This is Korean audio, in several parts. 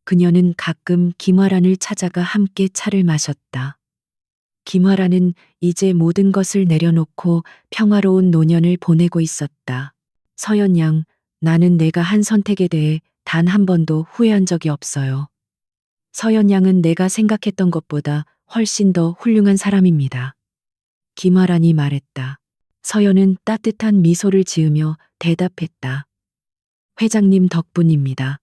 그녀는 가끔 김화란을 찾아가 함께 차를 마셨다. 김화란은 이제 모든 것을 내려놓고 평화로운 노년을 보내고 있었다. 서연 양, 나는 내가 한 선택에 대해 단 한 번도 후회한 적이 없어요. 서연 양은 내가 생각했던 것보다 훨씬 더 훌륭한 사람입니다. 김화란이 말했다. 서연은 따뜻한 미소를 지으며 대답했다. 회장님 덕분입니다.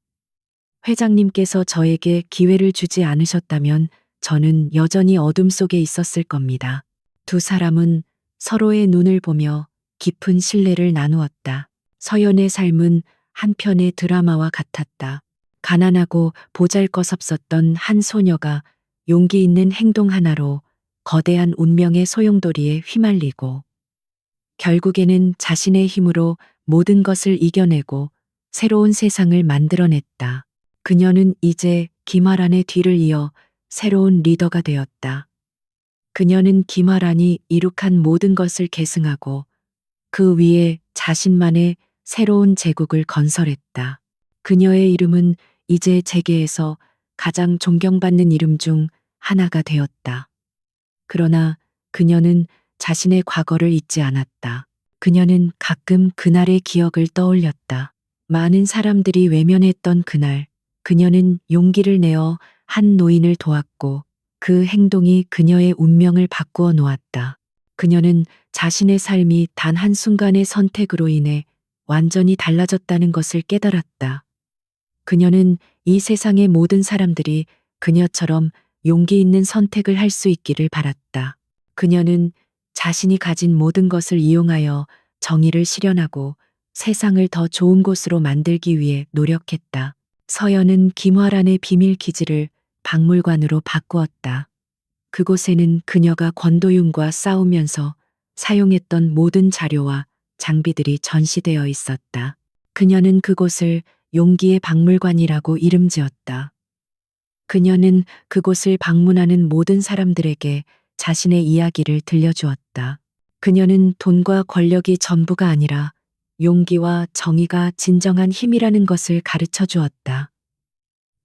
회장님께서 저에게 기회를 주지 않으셨다면 저는 여전히 어둠 속에 있었을 겁니다. 두 사람은 서로의 눈을 보며 깊은 신뢰를 나누었다. 서연의 삶은 한편의 드라마와 같았다. 가난하고 보잘것없었던 한 소녀가 용기 있는 행동 하나로 거대한 운명의 소용돌이에 휘말리고 결국에는 자신의 힘으로 모든 것을 이겨내고 새로운 세상을 만들어냈다. 그녀는 이제 김화란의 뒤를 이어 새로운 리더가 되었다. 그녀는 김화란이 이룩한 모든 것을 계승하고 그 위에 자신만의 새로운 제국을 건설했다. 그녀의 이름은 이제 재계에서 가장 존경받는 이름 중 하나가 되었다. 그러나 그녀는 자신의 과거를 잊지 않았다. 그녀는 가끔 그날의 기억을 떠올렸다. 많은 사람들이 외면했던 그날, 그녀는 용기를 내어 한 노인을 도왔고 그 행동이 그녀의 운명을 바꾸어 놓았다. 그녀는 자신의 삶이 단 한순간의 선택으로 인해 완전히 달라졌다는 것을 깨달았다. 그녀는 이 세상의 모든 사람들이 그녀처럼 용기 있는 선택을 할 수 있기를 바랐다. 그녀는 자신이 가진 모든 것을 이용하여 정의를 실현하고 세상을 더 좋은 곳으로 만들기 위해 노력했다. 서연은 김화란의 비밀 기지를 박물관으로 바꾸었다. 그곳에는 그녀가 권도윤과 싸우면서 사용했던 모든 자료와 장비들이 전시되어 있었다. 그녀는 그곳을 용기의 박물관이라고 이름 지었다. 그녀는 그곳을 방문하는 모든 사람들에게 자신의 이야기를 들려주었다. 그녀는 돈과 권력이 전부가 아니라 용기와 정의가 진정한 힘이라는 것을 가르쳐 주었다.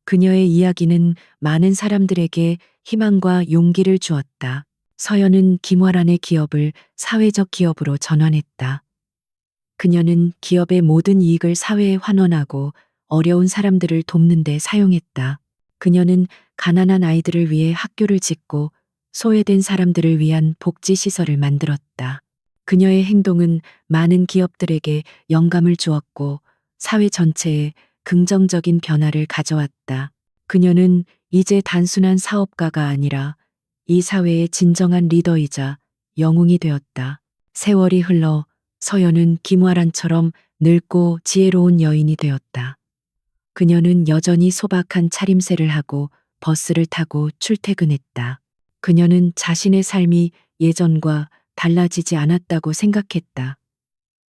그녀의 이야기는 많은 사람들에게 희망과 용기를 주었다. 서연은 김화란의 기업을 사회적 기업으로 전환했다. 그녀는 기업의 모든 이익을 사회에 환원하고 어려운 사람들을 돕는 데 사용했다. 그녀는 가난한 아이들을 위해 학교를 짓고 소외된 사람들을 위한 복지시설을 만들었다. 그녀의 행동은 많은 기업들에게 영감을 주었고 사회 전체에 긍정적인 변화를 가져왔다. 그녀는 이제 단순한 사업가가 아니라 이 사회의 진정한 리더이자 영웅이 되었다. 세월이 흘러 서연은 김화란처럼 늙고 지혜로운 여인이 되었다. 그녀는 여전히 소박한 차림새를 하고 버스를 타고 출퇴근했다. 그녀는 자신의 삶이 예전과 달라지지 않았다고 생각했다.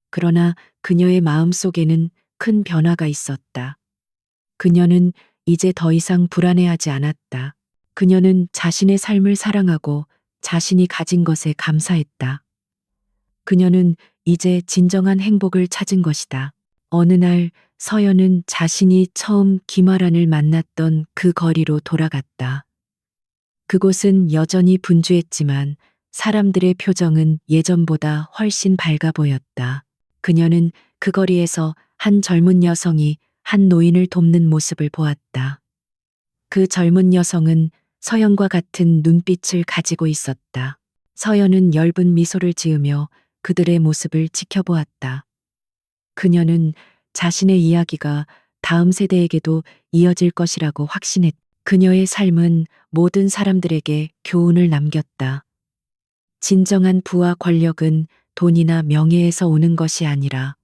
그러나 그녀의 마음 속에는 큰 변화가 있었다. 그녀는 이제 더 이상 불안해하지 않았다. 그녀는 자신의 삶을 사랑하고 자신이 가진 것에 감사했다. 그녀는 이제 진정한 행복을 찾은 것이다. 어느 날 서연은 자신이 처음 김화란을 만났던 그 거리로 돌아갔다. 그곳은 여전히 분주했지만 사람들의 표정은 예전보다 훨씬 밝아 보였다. 그녀는 그 거리에서 한 젊은 여성이 한 노인을 돕는 모습을 보았다. 그 젊은 여성은 서연과 같은 눈빛을 가지고 있었다. 서연은 엷은 미소를 지으며 그들의 모습을 지켜보았다. 그녀는 자신의 이야기가 다음 세대에게도 이어질 것이라고 확신했다. 그녀의 삶은 모든 사람들에게 교훈을 남겼다. 진정한 부와 권력은 돈이나 명예에서 오는 것이 아니라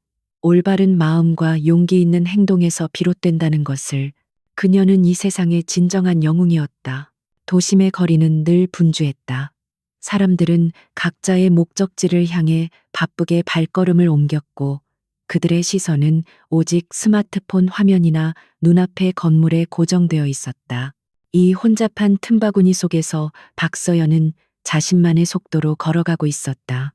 올바른 마음과 용기 있는 행동에서 비롯된다는 것을. 그녀는 이 세상의 진정한 영웅이었다. 도심의 거리는 늘 분주했다. 사람들은 각자의 목적지를 향해 바쁘게 발걸음을 옮겼고 그들의 시선은 오직 스마트폰 화면이나 눈앞의 건물에 고정되어 있었다. 이 혼잡한 틈바구니 속에서 박서연은 자신만의 속도로 걸어가고 있었다.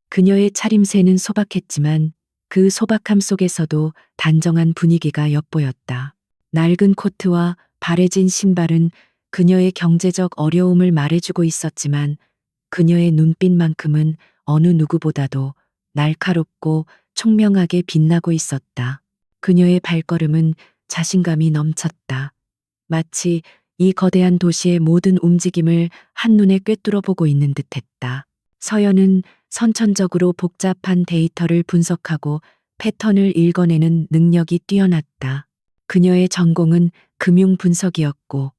그녀의 차림새는 소박했지만 그 소박함 속에서도 단정한 분위기가 엿보였다. 낡은 코트와 바래진 신발은 그녀의 경제적 어려움을 말해주고 있었지만 그녀의 눈빛만큼은 어느 누구보다도 날카롭고 총명하게 빛나고 있었다. 그녀의 발걸음은 자신감이 넘쳤다. 마치 이 거대한 도시의 모든 움직임을 한눈에 꿰뚫어 보고 있는 듯했다. 서연은 선천적으로 복잡한 데이터를 분석하고 패턴을 읽어내는 능력이 뛰어났다. 그녀의 전공은 금융 분석이었고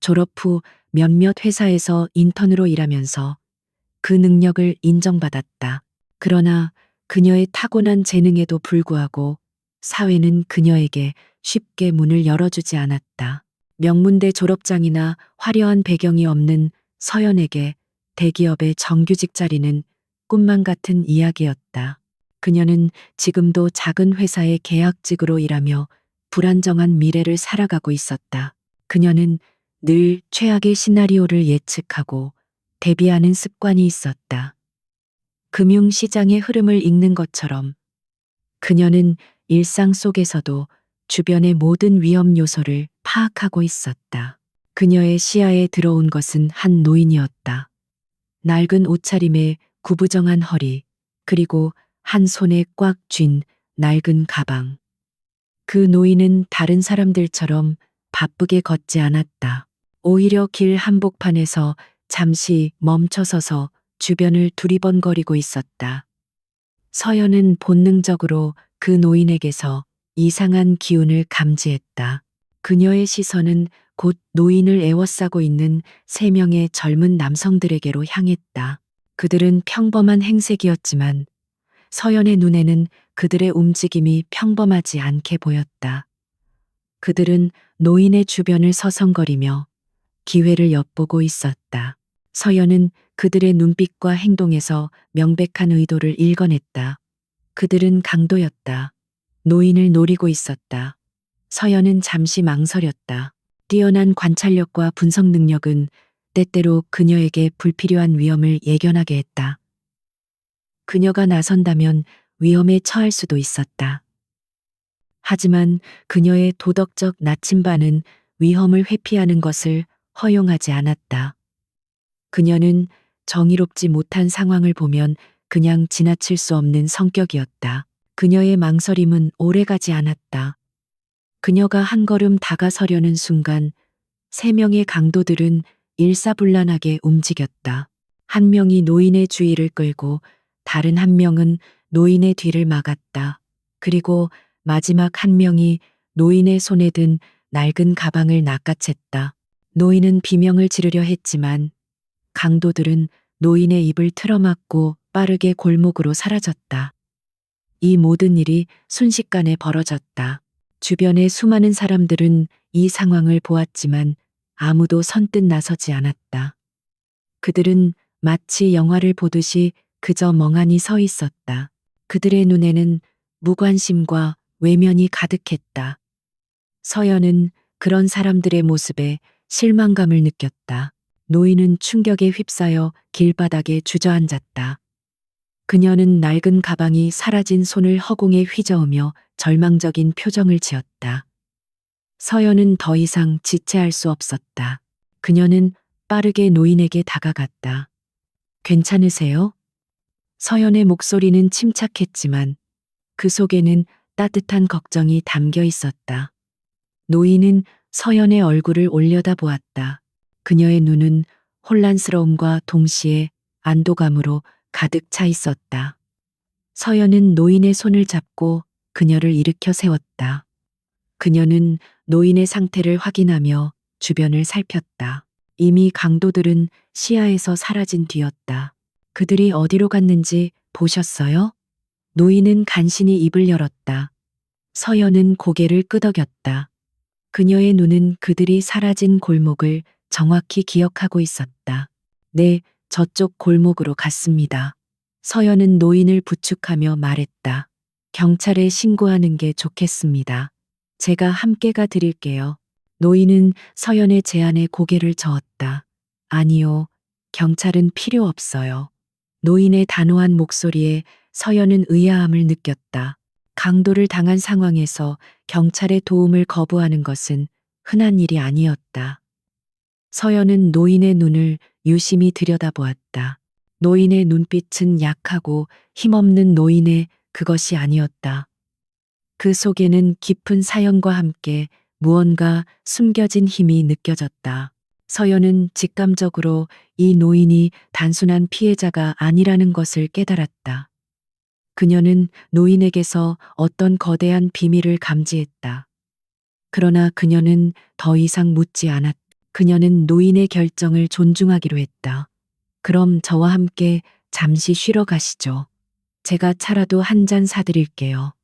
졸업 후 몇몇 회사에서 인턴으로 일하면서 그 능력을 인정받았다. 그러나 그녀의 타고난 재능에도 불구하고 사회는 그녀에게 쉽게 문을 열어주지 않았다. 명문대 졸업장이나 화려한 배경이 없는 서연에게 대기업의 정규직 자리는 꿈만 같은 이야기였다. 그녀는 지금도 작은 회사의 계약직으로 일하며 불안정한 미래를 살아가고 있었다. 그녀는 늘 최악의 시나리오를 예측하고 대비하는 습관이 있었다. 금융시장의 흐름을 읽는 것처럼 그녀는 일상 속에서도 주변의 모든 위험 요소를 파악하고 있었다. 그녀의 시야에 들어온 것은 한 노인이었다. 낡은 옷차림에 구부정한 허리, 그리고 한 손에 꽉 쥔 낡은 가방. 그 노인은 다른 사람들처럼 바쁘게 걷지 않았다. 오히려 길 한복판에서 잠시 멈춰서서 주변을 두리번거리고 있었다. 서연은 본능적으로 그 노인에게서 이상한 기운을 감지했다. 그녀의 시선은 곧 노인을 에워싸고 있는 세 명의 젊은 남성들에게로 향했다. 그들은 평범한 행색이었지만 서연의 눈에는 그들의 움직임이 평범하지 않게 보였다. 그들은 노인의 주변을 서성거리며 기회를 엿보고 있었다. 서연은 그들의 눈빛과 행동에서 명백한 의도를 읽어냈다. 그들은 강도였다. 노인을 노리고 있었다. 서연은 잠시 망설였다. 뛰어난 관찰력과 분석 능력은 때때로 그녀에게 불필요한 위험을 예견하게 했다. 그녀가 나선다면 위험에 처할 수도 있었다. 하지만 그녀의 도덕적 나침반은 위험을 회피하는 것을 허용하지 않았다. 그녀는 정의롭지 못한 상황을 보면 그냥 지나칠 수 없는 성격이었다. 그녀의 망설임은 오래가지 않았다. 그녀가 한 걸음 다가서려는 순간 세 명의 강도들은 일사불란하게 움직였다. 한 명이 노인의 주의를 끌고 다른 한 명은 노인의 뒤를 막았다. 그리고 마지막 한 명이 노인의 손에 든 낡은 가방을 낚아챘다. 노인은 비명을 지르려 했지만 강도들은 노인의 입을 틀어막고 빠르게 골목으로 사라졌다. 이 모든 일이 순식간에 벌어졌다. 주변의 수많은 사람들은 이 상황을 보았지만 아무도 선뜻 나서지 않았다. 그들은 마치 영화를 보듯이 그저 멍하니 서 있었다. 그들의 눈에는 무관심과 외면이 가득했다. 서연은 그런 사람들의 모습에 실망감을 느꼈다. 노인은 충격에 휩싸여 길바닥에 주저앉았다. 그녀는 낡은 가방이 사라진 손을 허공에 휘저으며 절망적인 표정을 지었다. 서연은 더 이상 지체할 수 없었다. 그녀는 빠르게 노인에게 다가갔다. 괜찮으세요? 서연의 목소리는 침착했지만 그 속에는 따뜻한 걱정이 담겨 있었다. 노인은 서연의 얼굴을 올려다보았다. 그녀의 눈은 혼란스러움과 동시에 안도감으로 가득 차 있었다. 서연은 노인의 손을 잡고 그녀를 일으켜 세웠다. 그녀는 노인의 상태를 확인하며 주변을 살폈다. 이미 강도들은 시야에서 사라진 뒤였다. 그들이 어디로 갔는지 보셨어요? 노인은 간신히 입을 열었다. 서연은 고개를 끄덕였다. 그녀의 눈은 그들이 사라진 골목을 정확히 기억하고 있었다. 네, 저쪽 골목으로 갔습니다. 서연은 노인을 부축하며 말했다. 경찰에 신고하는 게 좋겠습니다. 제가 함께 가 드릴게요. 노인은 서연의 제안에 고개를 저었다. 아니요, 경찰은 필요 없어요. 노인의 단호한 목소리에 서연은 의아함을 느꼈다. 강도를 당한 상황에서 경찰의 도움을 거부하는 것은 흔한 일이 아니었다. 서연은 노인의 눈을 유심히 들여다보았다. 노인의 눈빛은 약하고 힘없는 노인의 그것이 아니었다. 그 속에는 깊은 사연과 함께 무언가 숨겨진 힘이 느껴졌다. 서연은 직감적으로 이 노인이 단순한 피해자가 아니라는 것을 깨달았다. 그녀는 노인에게서 어떤 거대한 비밀을 감지했다. 그러나 그녀는 더 이상 묻지 않았다. 그녀는 노인의 결정을 존중하기로 했다. 그럼 저와 함께 잠시 쉬러 가시죠. 제가 차라도 한 잔 사드릴게요.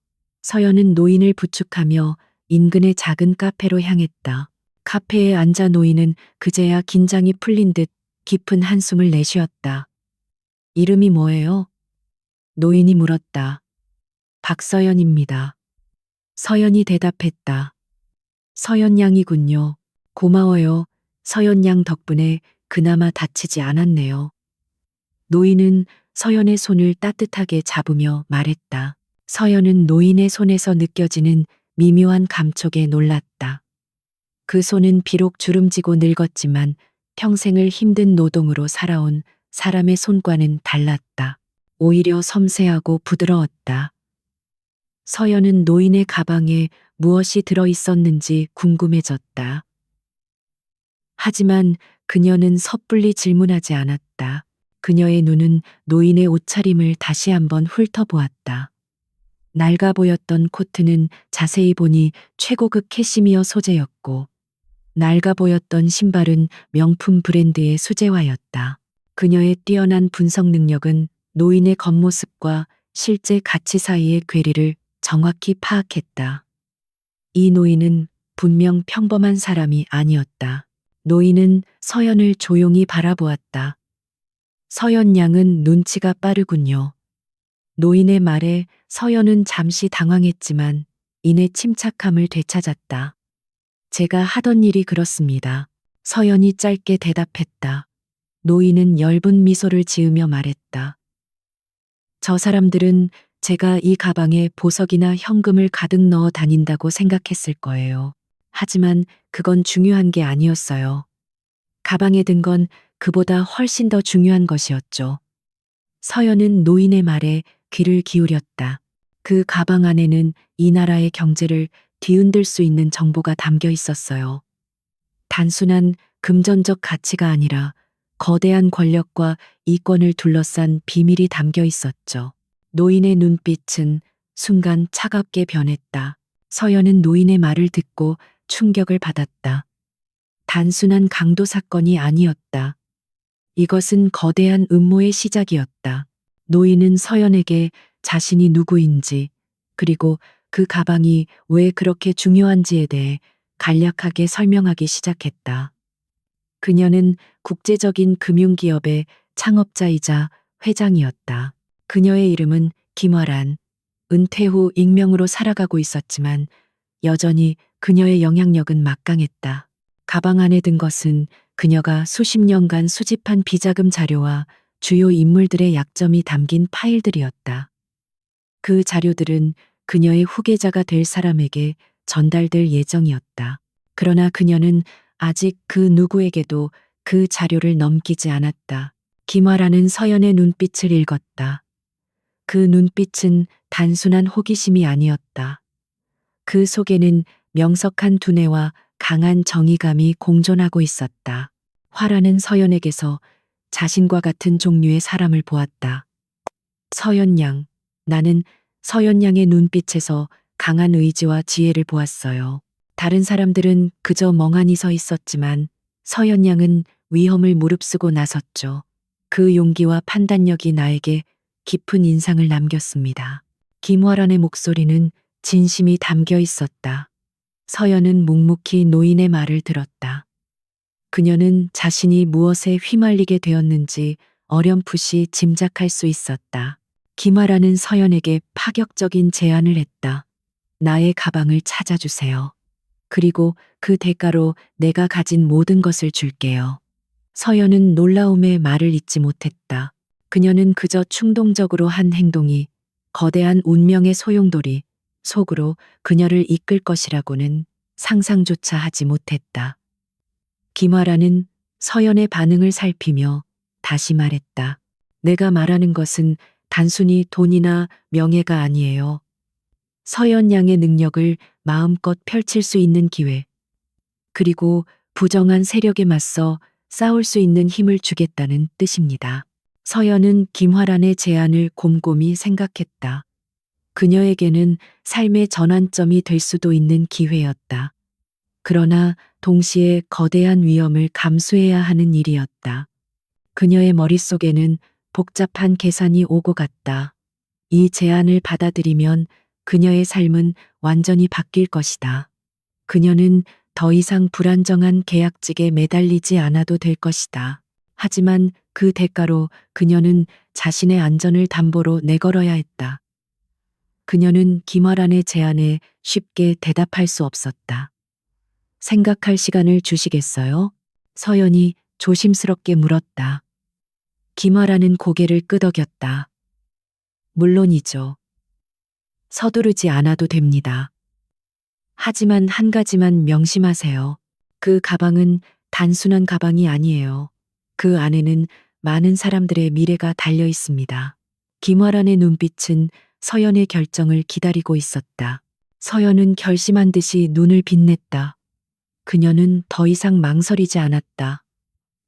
서연은 노인을 부축하며 인근의 작은 카페로 향했다. 카페에 앉아 노인은 그제야 긴장이 풀린 듯 깊은 한숨을 내쉬었다. 이름이 뭐예요? 노인이 물었다. 박서연입니다. 서연이 대답했다. 서연 양이군요. 고마워요. 서연 양 덕분에 그나마 다치지 않았네요. 노인은 서연의 손을 따뜻하게 잡으며 말했다. 서연은 노인의 손에서 느껴지는 미묘한 감촉에 놀랐다. 그 손은 비록 주름지고 늙었지만 평생을 힘든 노동으로 살아온 사람의 손과는 달랐다. 오히려 섬세하고 부드러웠다. 서연은 노인의 가방에 무엇이 들어 있었는지 궁금해졌다. 하지만 그녀는 섣불리 질문하지 않았다. 그녀의 눈은 노인의 옷차림을 다시 한번 훑어보았다. 낡아 보였던 코트는 자세히 보니 최고급 캐시미어 소재였고, 낡아 보였던 신발은 명품 브랜드의 수제화였다. 그녀의 뛰어난 분석 능력은 노인의 겉모습과 실제 가치 사이의 괴리를 정확히 파악했다. 이 노인은 분명 평범한 사람이 아니었다. 노인은 서연을 조용히 바라보았다. 서연 양은 눈치가 빠르군요. 노인의 말에 서연은 잠시 당황했지만 이내 침착함을 되찾았다. 제가 하던 일이 그렇습니다. 서연이 짧게 대답했다. 노인은 엷은 미소를 지으며 말했다. 저 사람들은 제가 이 가방에 보석이나 현금을 가득 넣어 다닌다고 생각했을 거예요. 하지만 그건 중요한 게 아니었어요. 가방에 든 건 그보다 훨씬 더 중요한 것이었죠. 서연은 노인의 말에 귀를 기울였다. 그 가방 안에는 이 나라의 경제를 뒤흔들 수 있는 정보가 담겨 있었어요. 단순한 금전적 가치가 아니라 거대한 권력과 이권을 둘러싼 비밀이 담겨 있었죠. 노인의 눈빛은 순간 차갑게 변했다. 서연은 노인의 말을 듣고 충격을 받았다. 단순한 강도 사건이 아니었다. 이것은 거대한 음모의 시작이었다. 노인은 서연에게 자신이 누구인지, 그리고 그 가방이 왜 그렇게 중요한지에 대해 간략하게 설명하기 시작했다. 그녀는 국제적인 금융기업의 창업자이자 회장이었다. 그녀의 이름은 김화란, 은퇴 후 익명으로 살아가고 있었지만 여전히 그녀의 영향력은 막강했다. 가방 안에 든 것은 그녀가 수십 년간 수집한 비자금 자료와 주요 인물들의 약점이 담긴 파일들이었다. 그 자료들은 그녀의 후계자가 될 사람에게 전달될 예정이었다. 그러나 그녀는 아직 그 누구에게도 그 자료를 넘기지 않았다. 김화라는 서연의 눈빛을 읽었다. 그 눈빛은 단순한 호기심이 아니었다. 그 속에는 명석한 두뇌와 강한 정의감이 공존하고 있었다. 화라는 서연에게서 자신과 같은 종류의 사람을 보았다. 서연 양, 나는 서연 양의 눈빛에서 강한 의지와 지혜를 보았어요. 다른 사람들은 그저 멍하니 서 있었지만 서연 양은 위험을 무릅쓰고 나섰죠. 그 용기와 판단력이 나에게 깊은 인상을 남겼습니다. 김화란의 목소리는 진심이 담겨 있었다. 서연은 묵묵히 노인의 말을 들었다. 그녀는 자신이 무엇에 휘말리게 되었는지 어렴풋이 짐작할 수 있었다. 김화라는 서연에게 파격적인 제안을 했다. 나의 가방을 찾아주세요. 그리고 그 대가로 내가 가진 모든 것을 줄게요. 서연은 놀라움에 말을 잇지 못했다. 그녀는 그저 충동적으로 한 행동이 거대한 운명의 소용돌이 속으로 그녀를 이끌 것이라고는 상상조차 하지 못했다. 김화라는 서연의 반응을 살피며 다시 말했다. 내가 말하는 것은 단순히 돈이나 명예가 아니에요. 서연 양의 능력을 마음껏 펼칠 수 있는 기회, 그리고 부정한 세력에 맞서 싸울 수 있는 힘을 주겠다는 뜻입니다. 서연은 김화란의 제안을 곰곰이 생각했다. 그녀에게는 삶의 전환점이 될 수도 있는 기회였다. 그러나 동시에 거대한 위험을 감수해야 하는 일이었다. 그녀의 머릿속에는 복잡한 계산이 오고 갔다. 이 제안을 받아들이면 그녀의 삶은 완전히 바뀔 것이다. 그녀는 더 이상 불안정한 계약직에 매달리지 않아도 될 것이다. 하지만 그 대가로 그녀는 자신의 안전을 담보로 내걸어야 했다. 그녀는 김화란의 제안에 쉽게 대답할 수 없었다. 생각할 시간을 주시겠어요? 서연이 조심스럽게 물었다. 김화란은 고개를 끄덕였다. 물론이죠. 서두르지 않아도 됩니다. 하지만 한 가지만 명심하세요. 그 가방은 단순한 가방이 아니에요. 그 안에는 많은 사람들의 미래가 달려 있습니다. 김화란의 눈빛은 서연의 결정을 기다리고 있었다. 서연은 결심한 듯이 눈을 빛냈다. 그녀는 더 이상 망설이지 않았다.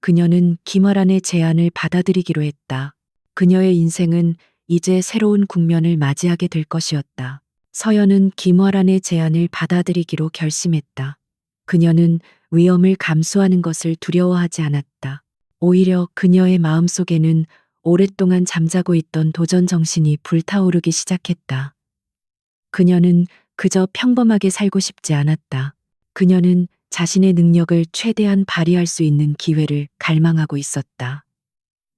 그녀는 김화란의 제안을 받아들이기로 했다. 그녀의 인생은 이제 새로운 국면을 맞이하게 될 것이었다. 서연은 김화란의 제안을 받아들이기로 결심했다. 그녀는 위험을 감수하는 것을 두려워하지 않았다. 오히려 그녀의 마음속에는 오랫동안 잠자고 있던 도전 정신이 불타오르기 시작했다. 그녀는 그저 평범하게 살고 싶지 않았다. 그녀는 자신의 능력을 최대한 발휘할 수 있는 기회를 갈망하고 있었다.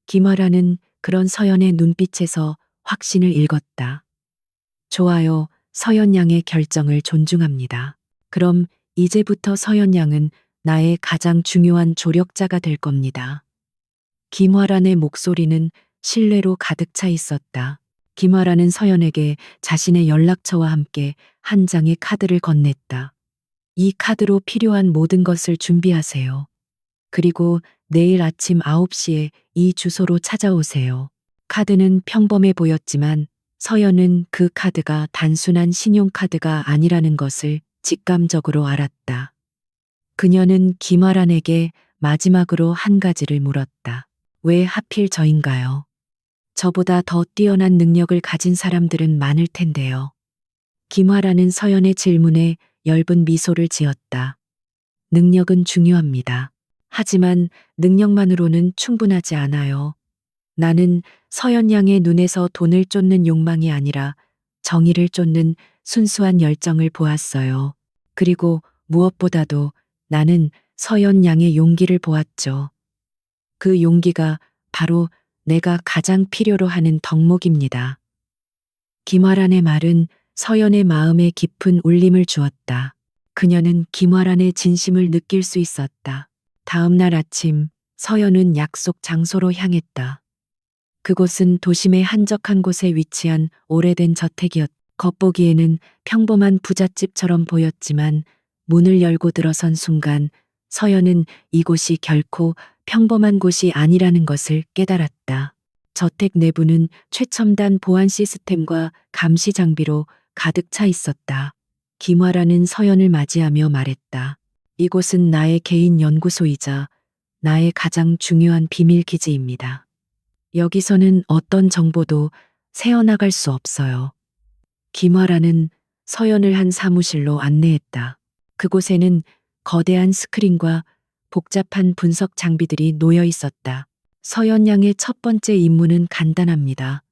김화란은 그런 서연의 눈빛에서 확신을 읽었다. 좋아요. 서연 양의 결정을 존중합니다. 그럼 이제부터 서연 양은 나의 가장 중요한 조력자가 될 겁니다. 김화란의 목소리는 신뢰로 가득 차 있었다. 김화란은 서연에게 자신의 연락처와 함께 한 장의 카드를 건넸다. 이 카드로 필요한 모든 것을 준비하세요. 그리고 내일 아침 9시에 이 주소로 찾아오세요. 카드는 평범해 보였지만 서연은 그 카드가 단순한 신용카드가 아니라는 것을 직감적으로 알았다. 그녀는 김화란에게 마지막으로 한 가지를 물었다. 왜 하필 저인가요? 저보다 더 뛰어난 능력을 가진 사람들은 많을 텐데요. 김화란은 서연의 질문에 엷은 미소를 지었다. 능력은 중요합니다. 하지만 능력만으로는 충분하지 않아요. 나는 서연 양의 눈에서 돈을 쫓는 욕망이 아니라 정의를 쫓는 순수한 열정을 보았어요. 그리고 무엇보다도 나는 서연 양의 용기를 보았죠. 그 용기가 바로 내가 가장 필요로 하는 덕목입니다. 김화란의 말은 서연의 마음에 깊은 울림을 주었다. 그녀는 김화란의 진심을 느낄 수 있었다. 다음 날 아침, 서연은 약속 장소로 향했다. 그곳은 도심의 한적한 곳에 위치한 오래된 저택이었다. 겉보기에는 평범한 부잣집처럼 보였지만 문을 열고 들어선 순간 서연은 이곳이 결코 평범한 곳이 아니라는 것을 깨달았다. 저택 내부는 최첨단 보안 시스템과 감시 장비로 가득 차 있었다. 김화라는 서연을 맞이하며 말했다. 이곳은 나의 개인 연구소이자 나의 가장 중요한 비밀 기지입니다. 여기서는 어떤 정보도 새어나갈 수 없어요. 김화라는 서연을 한 사무실로 안내했다. 그곳에는 거대한 스크린과 복잡한 분석 장비들이 놓여 있었다. 서연 양의 첫 번째 임무는 간단합니다.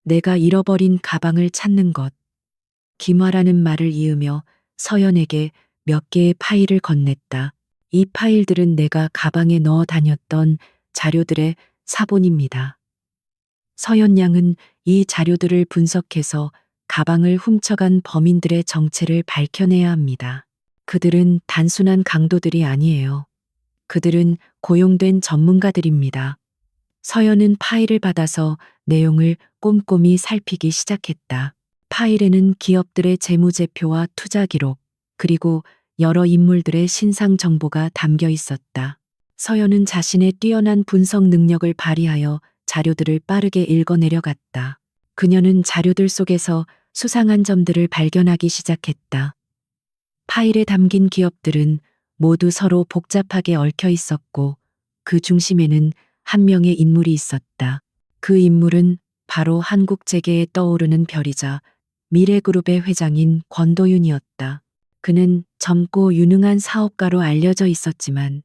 내가 잃어버린 가방을 찾는 것. 김화라는 말을 이으며 서연에게 몇 개의 파일을 건넸다. 이 파일들은 내가 가방에 넣어 다녔던 자료들의 사본입니다. 서연 양은 이 자료들을 분석해서 가방을 훔쳐간 범인들의 정체를 밝혀내야 합니다. 그들은 단순한 강도들이 아니에요. 그들은 고용된 전문가들입니다. 서연은 파일을 받아서 내용을 꼼꼼히 살피기 시작했다. 파일에는 기업들의 재무제표와 투자 기록, 그리고 여러 인물들의 신상 정보가 담겨 있었다. 서연은 자신의 뛰어난 분석 능력을 발휘하여 자료들을 빠르게 읽어내려갔다. 그녀는 자료들 속에서 수상한 점들을 발견하기 시작했다. 파일에 담긴 기업들은 모두 서로 복잡하게 얽혀 있었고 그 중심에는 한 명의 인물이 있었다. 그 인물은 바로 한국 재계에 떠오르는 별이자 미래그룹의 회장인 권도윤이었다. 그는 젊고 유능한 사업가로 알려져 있었지만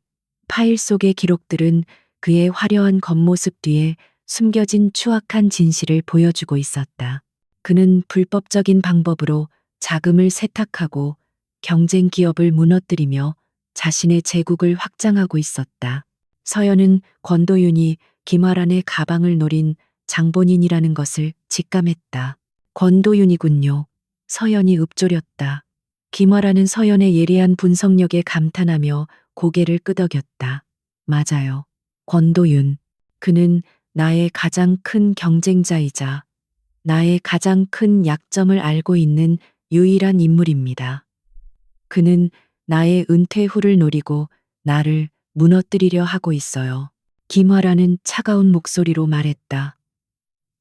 파일 속의 기록들은 그의 화려한 겉모습 뒤에 숨겨진 추악한 진실을 보여주고 있었다. 그는 불법적인 방법으로 자금을 세탁하고 경쟁 기업을 무너뜨리며 자신의 제국을 확장하고 있었다. 서연은 권도윤이 김화란의 가방을 노린 장본인이라는 것을 직감했다. 권도윤이군요. 서연이 읊조렸다. 김화란은 서연의 예리한 분석력에 감탄하며 고개를 끄덕였다. 맞아요. 권도윤. 그는 나의 가장 큰 경쟁자이자 나의 가장 큰 약점을 알고 있는 유일한 인물입니다. 그는 나의 은퇴 후를 노리고 나를 무너뜨리려 하고 있어요. 김화라는 차가운 목소리로 말했다.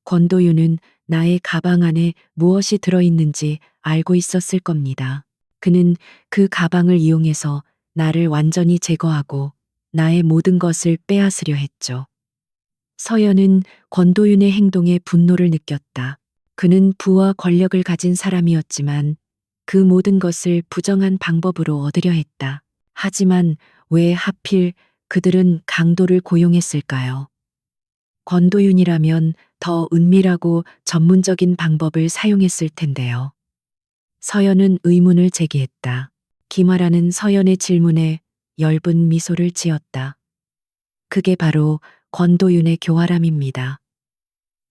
권도윤은 나의 가방 안에 무엇이 들어있는지 알고 있었을 겁니다. 그는 그 가방을 이용해서 나를 완전히 제거하고 나의 모든 것을 빼앗으려 했죠. 서연은 권도윤의 행동에 분노를 느꼈다. 그는 부와 권력을 가진 사람이었지만 그 모든 것을 부정한 방법으로 얻으려 했다. 하지만 왜 하필 그들은 강도를 고용했을까요? 권도윤이라면 더 은밀하고 전문적인 방법을 사용했을 텐데요. 서연은 의문을 제기했다. 김화라는 서연의 질문에 엷은 미소를 지었다. 그게 바로 권도윤의 교활함입니다.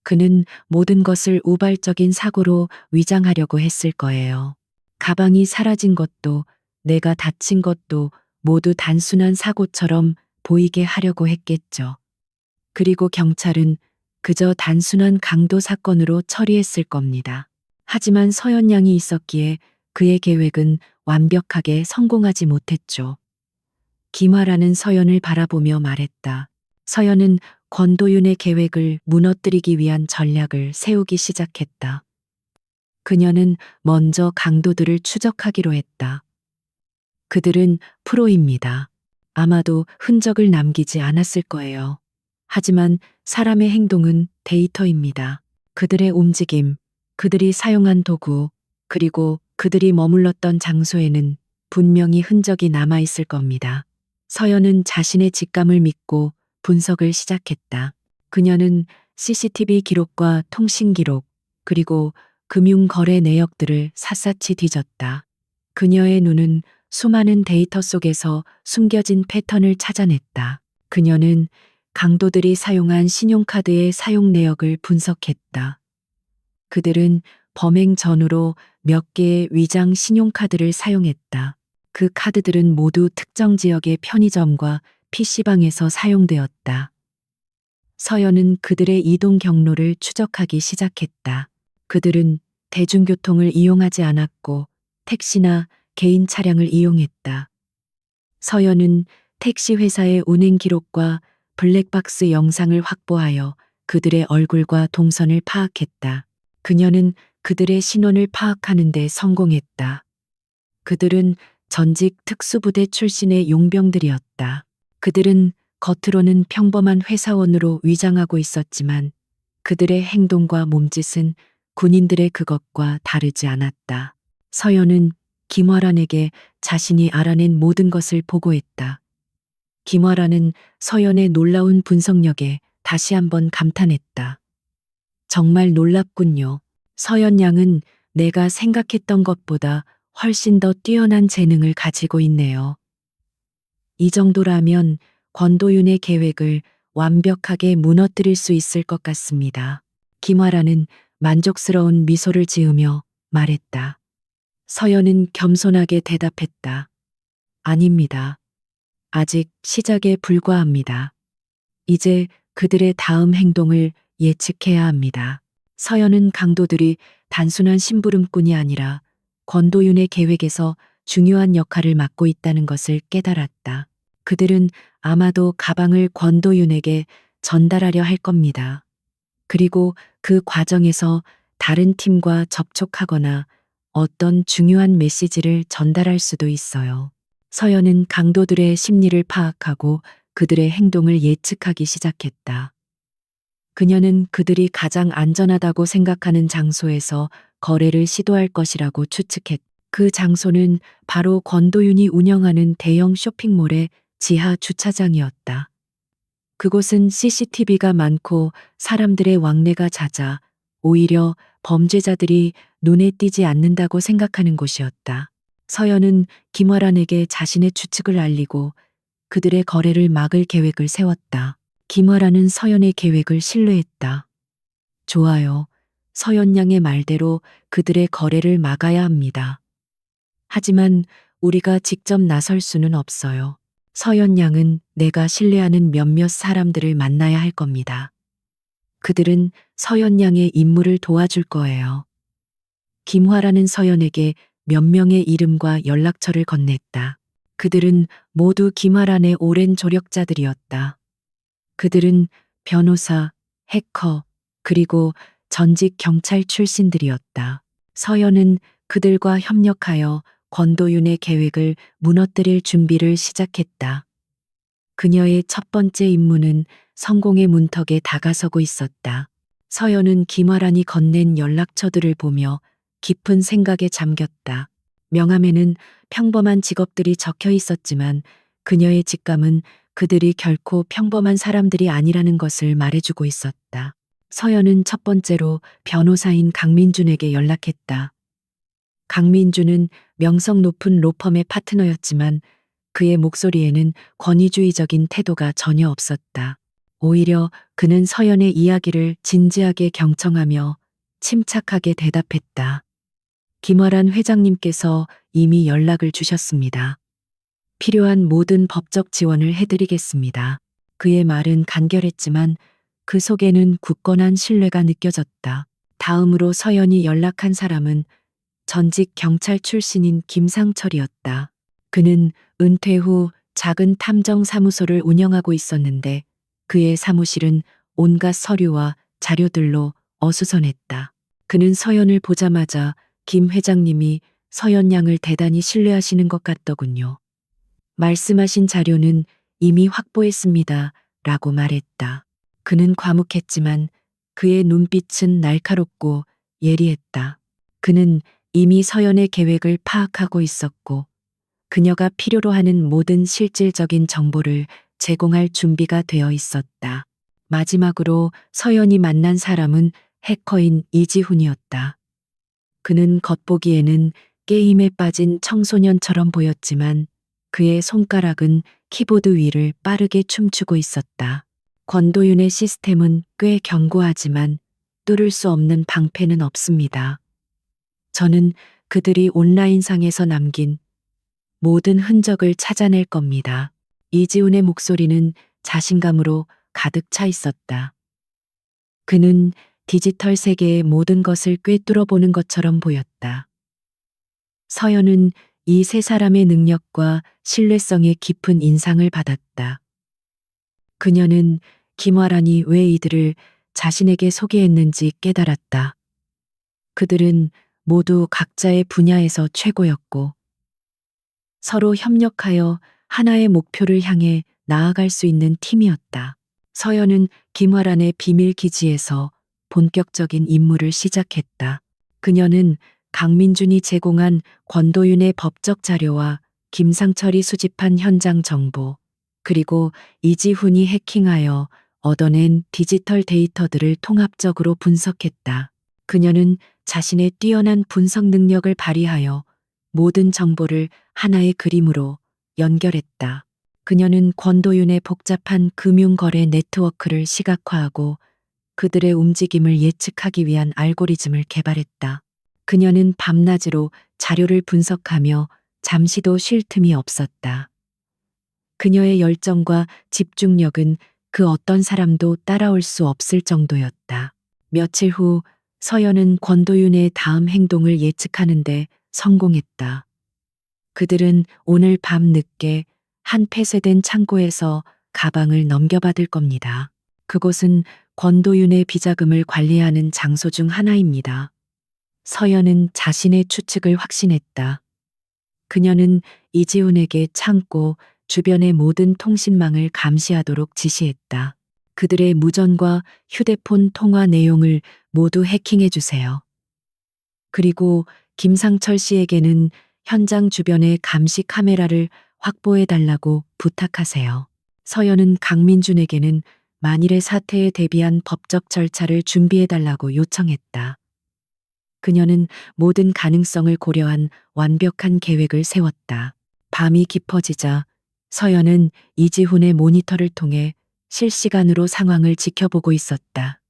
그는 모든 것을 우발적인 사고로 위장하려고 했을 거예요. 가방이 사라진 것도 내가 다친 것도 모두 단순한 사고처럼 보이게 하려고 했겠죠. 그리고 경찰은 그저 단순한 강도 사건으로 처리했을 겁니다. 하지만 서연 양이 있었기에 그의 계획은 완벽하게 성공하지 못했죠. 김화라는 서연을 바라보며 말했다. 서연은 권도윤의 계획을 무너뜨리기 위한 전략을 세우기 시작했다. 그녀는 먼저 강도들을 추적하기로 했다. 그들은 프로입니다. 아마도 흔적을 남기지 않았을 거예요. 하지만 사람의 행동은 데이터입니다. 그들의 움직임, 그들이 사용한 도구, 그리고 그들이 머물렀던 장소에는 분명히 흔적이 남아있을 겁니다. 서연은 자신의 직감을 믿고 분석을 시작했다. 그녀는 CCTV 기록과 통신 기록, 그리고 금융거래 내역들을 샅샅이 뒤졌다. 그녀의 눈은 수많은 데이터 속에서 숨겨진 패턴을 찾아냈다. 그녀는 강도들이 사용한 신용카드의 사용 내역을 분석했다. 그들은 범행 전후로 몇 개의 위장 신용카드를 사용했다. 그 카드들은 모두 특정 지역의 편의점과 PC방에서 사용되었다. 서연은 그들의 이동 경로를 추적하기 시작했다. 그들은 대중교통을 이용하지 않았고 택시나 개인 차량을 이용했다. 서연은 택시 회사의 운행 기록과 블랙박스 영상을 확보하여 그들의 얼굴과 동선을 파악했다. 그녀는 그들의 신원을 파악하는 데 성공했다. 그들은 전직 특수부대 출신의 용병들이었다. 그들은 겉으로는 평범한 회사원으로 위장하고 있었지만 그들의 행동과 몸짓은 군인들의 그것과 다르지 않았다. 서연은 김화란에게 자신이 알아낸 모든 것을 보고했다. 김화란은 서연의 놀라운 분석력에 다시 한번 감탄했다. 정말 놀랍군요. 서연 양은 내가 생각했던 것보다 훨씬 더 뛰어난 재능을 가지고 있네요. 이 정도라면 권도윤의 계획을 완벽하게 무너뜨릴 수 있을 것 같습니다. 김화라는 만족스러운 미소를 지으며 말했다. 서연은 겸손하게 대답했다. 아닙니다. 아직 시작에 불과합니다. 이제 그들의 다음 행동을 예측해야 합니다. 서연은 강도들이 단순한 심부름꾼이 아니라 권도윤의 계획에서 중요한 역할을 맡고 있다는 것을 깨달았다. 그들은 아마도 가방을 권도윤에게 전달하려 할 겁니다. 그리고 그 과정에서 다른 팀과 접촉하거나 어떤 중요한 메시지를 전달할 수도 있어요. 서연은 강도들의 심리를 파악하고 그들의 행동을 예측하기 시작했다. 그녀는 그들이 가장 안전하다고 생각하는 장소에서 거래를 시도할 것이라고 추측했다. 그 장소는 바로 권도윤이 운영하는 대형 쇼핑몰의 지하 주차장이었다. 그곳은 CCTV가 많고 사람들의 왕래가 잦아 오히려 범죄자들이 눈에 띄지 않는다고 생각하는 곳이었다. 서연은 김화란에게 자신의 추측을 알리고 그들의 거래를 막을 계획을 세웠다. 김화란은 서연의 계획을 신뢰했다. 좋아요. 서연 양의 말대로 그들의 거래를 막아야 합니다. 하지만 우리가 직접 나설 수는 없어요. 서연 양은 내가 신뢰하는 몇몇 사람들을 만나야 할 겁니다. 그들은 서연 양의 임무를 도와줄 거예요. 김화라는 서연에게 몇 명의 이름과 연락처를 건넸다. 그들은 모두 김화란의 오랜 조력자들이었다. 그들은 변호사, 해커, 그리고 전직 경찰 출신들이었다. 서연은 그들과 협력하여 권도윤의 계획을 무너뜨릴 준비를 시작했다. 그녀의 첫 번째 임무는 성공의 문턱에 다가서고 있었다. 서연은 김화란이 건넨 연락처들을 보며 깊은 생각에 잠겼다. 명함에는 평범한 직업들이 적혀 있었지만 그녀의 직감은 그들이 결코 평범한 사람들이 아니라는 것을 말해주고 있었다. 서연은 첫 번째로 변호사인 강민준에게 연락했다. 강민준은 명성 높은 로펌의 파트너였지만 그의 목소리에는 권위주의적인 태도가 전혀 없었다. 오히려 그는 서연의 이야기를 진지하게 경청하며 침착하게 대답했다. 김화란 회장님께서 이미 연락을 주셨습니다. 필요한 모든 법적 지원을 해드리겠습니다. 그의 말은 간결했지만 그 속에는 굳건한 신뢰가 느껴졌다. 다음으로 서연이 연락한 사람은 전직 경찰 출신인 김상철이었다. 그는 은퇴 후 작은 탐정 사무소를 운영하고 있었는데 그의 사무실은 온갖 서류와 자료들로 어수선했다. 그는 서연을 보자마자 김 회장님이 서연 양을 대단히 신뢰하시는 것 같더군요. 말씀하신 자료는 이미 확보했습니다. 라고 말했다. 그는 과묵했지만 그의 눈빛은 날카롭고 예리했다. 그는 이미 서연의 계획을 파악하고 있었고 그녀가 필요로 하는 모든 실질적인 정보를 제공할 준비가 되어 있었다. 마지막으로 서연이 만난 사람은 해커인 이지훈이었다. 그는 겉보기에는 게임에 빠진 청소년처럼 보였지만 그의 손가락은 키보드 위를 빠르게 춤추고 있었다. 권도윤의 시스템은 꽤 견고하지만 뚫을 수 없는 방패는 없습니다. 저는 그들이 온라인상에서 남긴 모든 흔적을 찾아낼 겁니다. 이지훈의 목소리는 자신감으로 가득 차 있었다. 그는 디지털 세계의 모든 것을 꿰뚫어 보는 것처럼 보였다. 서연은 이 세 사람의 능력과 신뢰성에 깊은 인상을 받았다. 그녀는 김화란이 왜 이들을 자신에게 소개했는지 깨달았다. 그들은 모두 각자의 분야에서 최고였고 서로 협력하여 하나의 목표를 향해 나아갈 수 있는 팀이었다. 서연은 김화란의 비밀 기지에서 본격적인 임무를 시작했다. 그녀는 강민준이 제공한 권도윤의 법적 자료와 김상철이 수집한 현장 정보, 그리고 이지훈이 해킹하여 얻어낸 디지털 데이터들을 통합적으로 분석했다. 그녀는 자신의 뛰어난 분석 능력을 발휘하여 모든 정보를 하나의 그림으로 연결했다. 그녀는 권도윤의 복잡한 금융거래 네트워크를 시각화하고 그들의 움직임을 예측하기 위한 알고리즘을 개발했다. 그녀는 밤낮으로 자료를 분석하며 잠시도 쉴 틈이 없었다. 그녀의 열정과 집중력은 그 어떤 사람도 따라올 수 없을 정도였다. 며칠 후 서연은 권도윤의 다음 행동을 예측하는데 성공했다. 그들은 오늘 밤 늦게 한 폐쇄된 창고에서 가방을 넘겨받을 겁니다. 그곳은 권도윤의 비자금을 관리하는 장소 중 하나입니다. 서연은 자신의 추측을 확신했다. 그녀는 이지훈에게 창고 주변의 모든 통신망을 감시하도록 지시했다. 그들의 무전과 휴대폰 통화 내용을 모두 해킹해 주세요. 그리고 김상철 씨에게는 현장 주변의 감시 카메라를 확보해 달라고 부탁하세요. 서연은 강민준에게는 만일의 사태에 대비한 법적 절차를 준비해 달라고 요청했다. 그녀는 모든 가능성을 고려한 완벽한 계획을 세웠다. 밤이 깊어지자 서연은 이지훈의 모니터를 통해 실시간으로 상황을 지켜보고 있었다.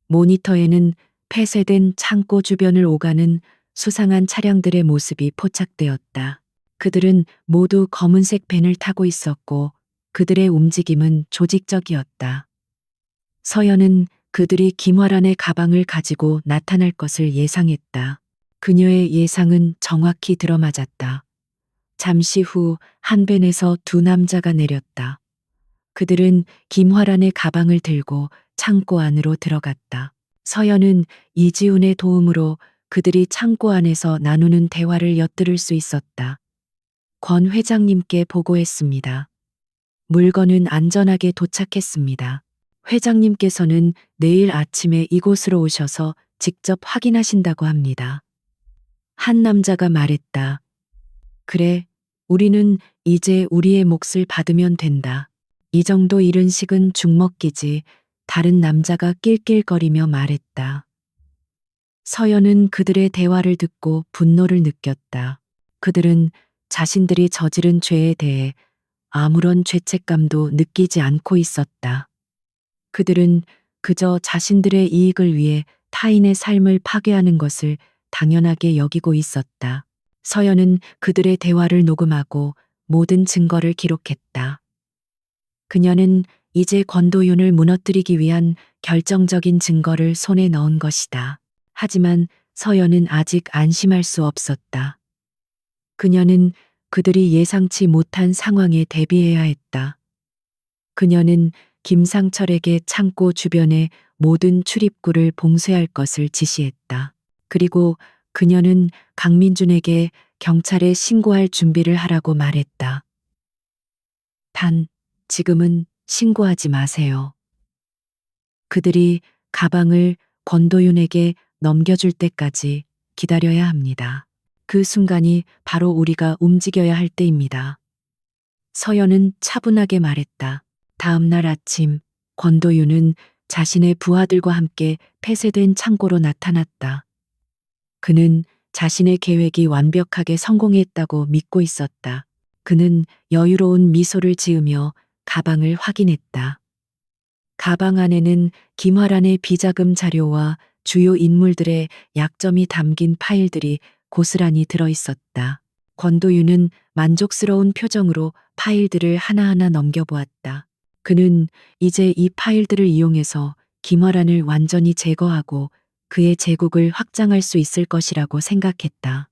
모니터에는 폐쇄된 창고 주변을 오가는 수상한 차량들의 모습이 포착되었다. 그들은 모두 검은색 밴을 타고 있었고 그들의 움직임은 조직적이었다. 서연은 그들이 김화란의 가방을 가지고 나타날 것을 예상했다. 그녀의 예상은 정확히 들어맞았다. 잠시 후 한 밴에서 두 남자가 내렸다. 그들은 김화란의 가방을 들고 창고 안으로 들어갔다. 서연은 이지훈의 도움으로 그들이 창고 안에서 나누는 대화를 엿들을 수 있었다. 권 회장님께 보고했습니다. 물건은 안전하게 도착했습니다. 회장님께서는 내일 아침에 이곳으로 오셔서 직접 확인하신다고 합니다. 한 남자가 말했다. 그래, 우리는 이제 우리의 몫을 받으면 된다. 이 정도 이른 식은 죽먹기지. 다른 남자가 낄낄거리며 말했다. 서연은 그들의 대화를 듣고 분노를 느꼈다. 그들은 자신들이 저지른 죄에 대해 아무런 죄책감도 느끼지 않고 있었다. 그들은 그저 자신들의 이익을 위해 타인의 삶을 파괴하는 것을 당연하게 여기고 있었다. 서연은 그들의 대화를 녹음하고 모든 증거를 기록했다. 그녀는 이제 권도윤을 무너뜨리기 위한 결정적인 증거를 손에 넣은 것이다. 하지만 서연은 아직 안심할 수 없었다. 그녀는 그들이 예상치 못한 상황에 대비해야 했다. 그녀는 김상철에게 창고 주변의 모든 출입구를 봉쇄할 것을 지시했다. 그리고 그녀는 강민준에게 경찰에 신고할 준비를 하라고 말했다. 단, 지금은 신고하지 마세요. 그들이 가방을 권도윤에게 넘겨줄 때까지 기다려야 합니다. 그 순간이 바로 우리가 움직여야 할 때입니다. 서연은 차분하게 말했다. 다음 날 아침, 권도윤은 자신의 부하들과 함께 폐쇄된 창고로 나타났다. 그는 자신의 계획이 완벽하게 성공했다고 믿고 있었다. 그는 여유로운 미소를 지으며 가방을 확인했다. 가방 안에는 김화란의 비자금 자료와 주요 인물들의 약점이 담긴 파일들이 고스란히 들어 있었다. 권도윤은 만족스러운 표정으로 파일들을 하나하나 넘겨보았다. 그는 이제 이 파일들을 이용해서 김화란을 완전히 제거하고 그의 제국을 확장할 수 있을 것이라고 생각했다.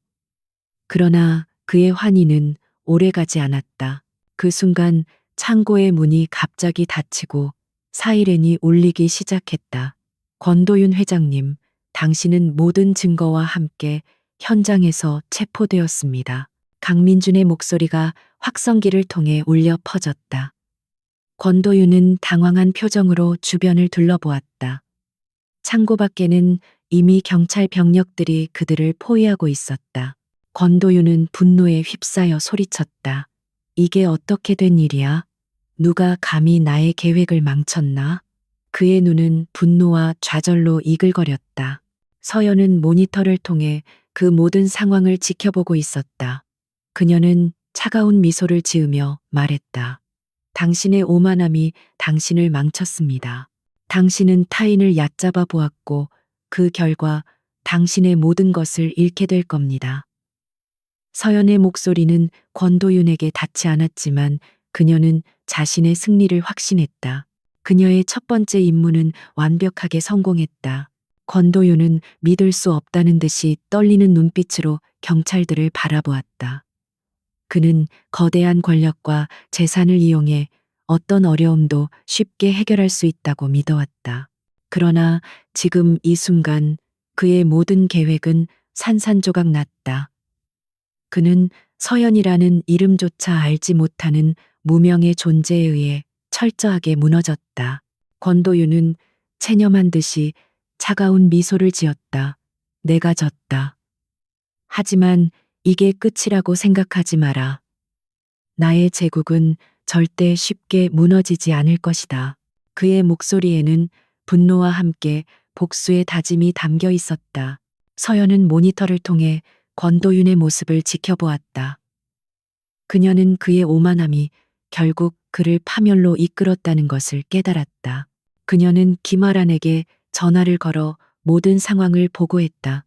그러나 그의 환희는 오래가지 않았다. 그 순간 창고의 문이 갑자기 닫히고 사이렌이 울리기 시작했다. 권도윤 회장님, 당신은 모든 증거와 함께 현장에서 체포되었습니다. 강민준의 목소리가 확성기를 통해 울려 퍼졌다. 권도윤은 당황한 표정으로 주변을 둘러보았다. 창고 밖에는 이미 경찰 병력들이 그들을 포위하고 있었다. 권도윤은 분노에 휩싸여 소리쳤다. 이게 어떻게 된 일이야? 누가 감히 나의 계획을 망쳤나? 그의 눈은 분노와 좌절로 이글거렸다. 서연은 모니터를 통해 그 모든 상황을 지켜보고 있었다. 그녀는 차가운 미소를 지으며 말했다. 당신의 오만함이 당신을 망쳤습니다. 당신은 타인을 얕잡아 보았고 그 결과 당신의 모든 것을 잃게 될 겁니다. 서연의 목소리는 권도윤에게 닿지 않았지만 그녀는 자신의 승리를 확신했다. 그녀의 첫 번째 임무는 완벽하게 성공했다. 권도윤은 믿을 수 없다는 듯이 떨리는 눈빛으로 경찰들을 바라보았다. 그는 거대한 권력과 재산을 이용해 어떤 어려움도 쉽게 해결할 수 있다고 믿어왔다. 그러나 지금 이 순간 그의 모든 계획은 산산조각 났다. 그는 서연이라는 이름조차 알지 못하는 무명의 존재에 의해 철저하게 무너졌다. 권도윤은 체념한 듯이 차가운 미소를 지었다. 내가 졌다. 하지만 이게 끝이라고 생각하지 마라. 나의 제국은 절대 쉽게 무너지지 않을 것이다. 그의 목소리에는 분노와 함께 복수의 다짐이 담겨 있었다. 서연은 모니터를 통해 권도윤의 모습을 지켜보았다. 그녀는 그의 오만함이 결국 그를 파멸로 이끌었다는 것을 깨달았다. 그녀는 김아란에게 전화를 걸어 모든 상황을 보고했다.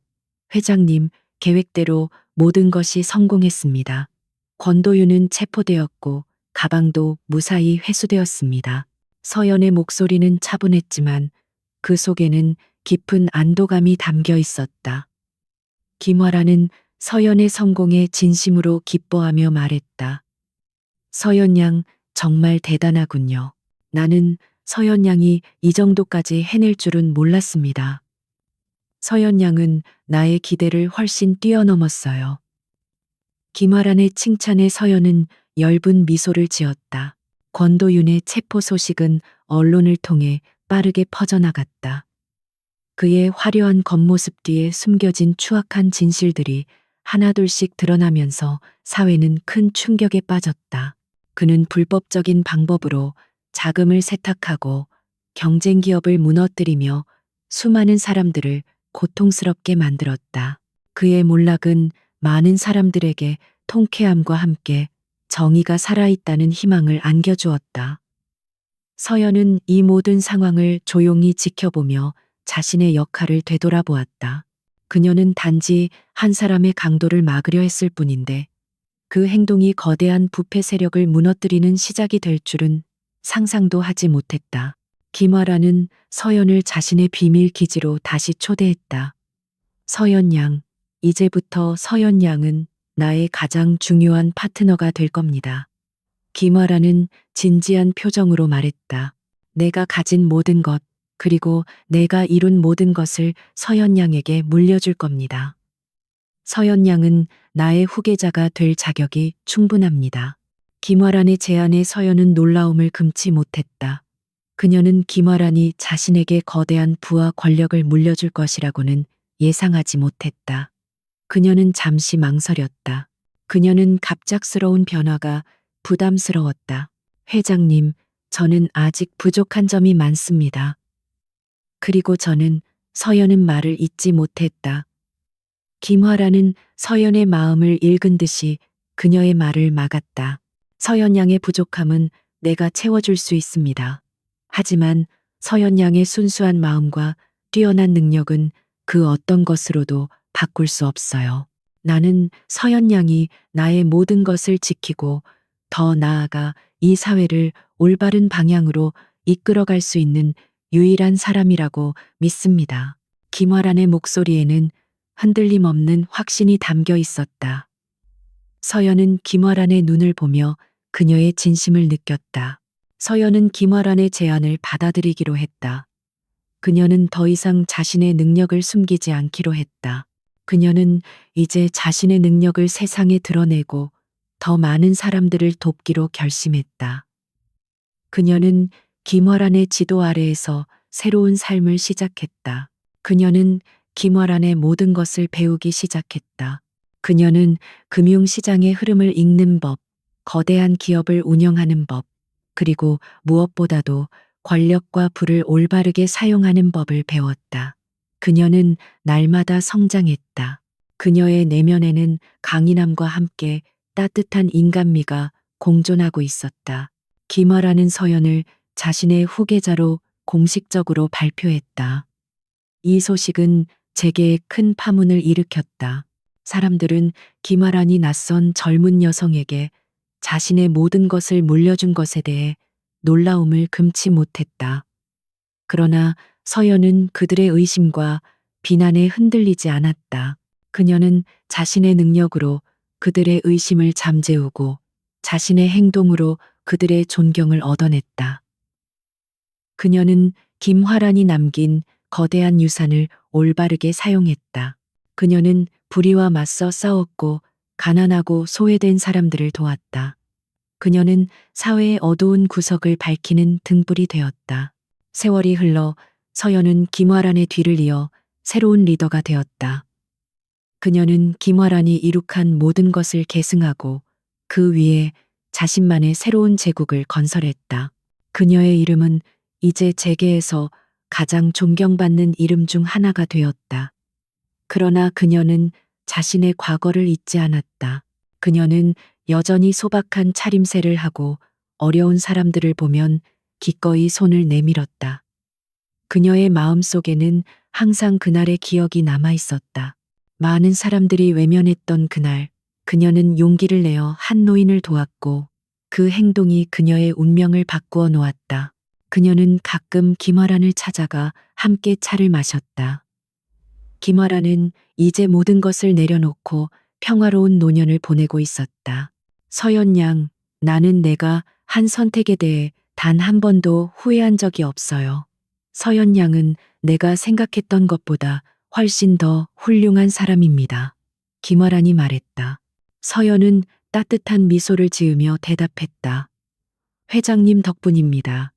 회장님, 계획대로 모든 것이 성공했습니다. 권도윤은 체포되었고 가방도 무사히 회수되었습니다. 서연의 목소리는 차분했지만 그 속에는 깊은 안도감이 담겨 있었다. 김화라는 서연의 성공에 진심으로 기뻐하며 말했다. 서연 양 정말 대단하군요. 나는 서연 양이 이 정도까지 해낼 줄은 몰랐습니다. 서연 양은 나의 기대를 훨씬 뛰어넘었어요. 김아란의 칭찬에 서연은 엷은 미소를 지었다. 권도윤의 체포 소식은 언론을 통해 빠르게 퍼져나갔다. 그의 화려한 겉모습 뒤에 숨겨진 추악한 진실들이 하나둘씩 드러나면서 사회는 큰 충격에 빠졌다. 그는 불법적인 방법으로 자금을 세탁하고 경쟁 기업을 무너뜨리며 수많은 사람들을 고통스럽게 만들었다. 그의 몰락은 많은 사람들에게 통쾌함과 함께 정의가 살아있다는 희망을 안겨주었다. 서연은 이 모든 상황을 조용히 지켜보며 자신의 역할을 되돌아보았다. 그녀는 단지 한 사람의 강도를 막으려 했을 뿐인데 그 행동이 거대한 부패 세력을 무너뜨리는 시작이 될 줄은 상상도 하지 못했다. 김화라는 서연을 자신의 비밀 기지로 다시 초대했다. 서연 양, 이제부터 서연 양은 나의 가장 중요한 파트너가 될 겁니다. 김화라는 진지한 표정으로 말했다. 내가 가진 모든 것, 그리고 내가 이룬 모든 것을 서연 양에게 물려줄 겁니다. 서연 양은 나의 후계자가 될 자격이 충분합니다. 김화란의 제안에 서연은 놀라움을 금치 못했다. 그녀는 김화란이 자신에게 거대한 부와 권력을 물려줄 것이라고는 예상하지 못했다. 그녀는 잠시 망설였다. 그녀는 갑작스러운 변화가 부담스러웠다. 회장님, 저는 아직 부족한 점이 많습니다. 그리고 저는 서연은 말을 잇지 못했다. 김화라는 서연의 마음을 읽은 듯이 그녀의 말을 막았다. 서연 양의 부족함은 내가 채워줄 수 있습니다. 하지만 서연 양의 순수한 마음과 뛰어난 능력은 그 어떤 것으로도 바꿀 수 없어요. 나는 서연 양이 나의 모든 것을 지키고 더 나아가 이 사회를 올바른 방향으로 이끌어갈 수 있는 유일한 사람이라고 믿습니다. 김화란의 목소리에는 흔들림 없는 확신이 담겨 있었다. 서연은 김화란의 눈을 보며 그녀의 진심을 느꼈다. 서연은 김화란의 제안을 받아들이기로 했다. 그녀는 더 이상 자신의 능력을 숨기지 않기로 했다. 그녀는 이제 자신의 능력을 세상에 드러내고 더 많은 사람들을 돕기로 결심했다. 그녀는 김화란의 지도 아래에서 새로운 삶을 시작했다. 그녀는 김화란의 모든 것을 배우기 시작했다. 그녀는 금융시장의 흐름을 읽는 법, 거대한 기업을 운영하는 법, 그리고 무엇보다도 권력과 부를 올바르게 사용하는 법을 배웠다. 그녀는 날마다 성장했다. 그녀의 내면에는 강인함과 함께 따뜻한 인간미가 공존하고 있었다. 김화라는 서연을 자신의 후계자로 공식적으로 발표했다. 이 소식은 제게에 큰 파문을 일으켰다. 사람들은 김화란이 낯선 젊은 여성에게 자신의 모든 것을 물려준 것에 대해 놀라움을 금치 못했다. 그러나 서연은 그들의 의심과 비난에 흔들리지 않았다. 그녀는 자신의 능력으로 그들의 의심을 잠재우고 자신의 행동으로 그들의 존경을 얻어냈다. 그녀는 김화란이 남긴 거대한 유산을 올바르게 사용했다. 그녀는 불의와 맞서 싸웠고 가난하고 소외된 사람들을 도왔다. 그녀는 사회의 어두운 구석을 밝히는 등불이 되었다. 세월이 흘러 서연은 김화란의 뒤를 이어 새로운 리더가 되었다. 그녀는 김화란이 이룩한 모든 것을 계승하고 그 위에 자신만의 새로운 제국을 건설했다. 그녀의 이름은 이제 재계에서 가장 존경받는 이름 중 하나가 되었다. 그러나 그녀는 자신의 과거를 잊지 않았다. 그녀는 여전히 소박한 차림새를 하고 어려운 사람들을 보면 기꺼이 손을 내밀었다. 그녀의 마음속에는 항상 그날의 기억이 남아 있었다. 많은 사람들이 외면했던 그날, 그녀는 용기를 내어 한 노인을 도왔고 그 행동이 그녀의 운명을 바꾸어 놓았다. 그녀는 가끔 김화란을 찾아가 함께 차를 마셨다. 김화란은 이제 모든 것을 내려놓고 평화로운 노년을 보내고 있었다. 서연 양, 나는 내가 한 선택에 대해 단 한 번도 후회한 적이 없어요. 서연 양은 내가 생각했던 것보다 훨씬 더 훌륭한 사람입니다. 김화란이 말했다. 서연은 따뜻한 미소를 지으며 대답했다. 회장님 덕분입니다.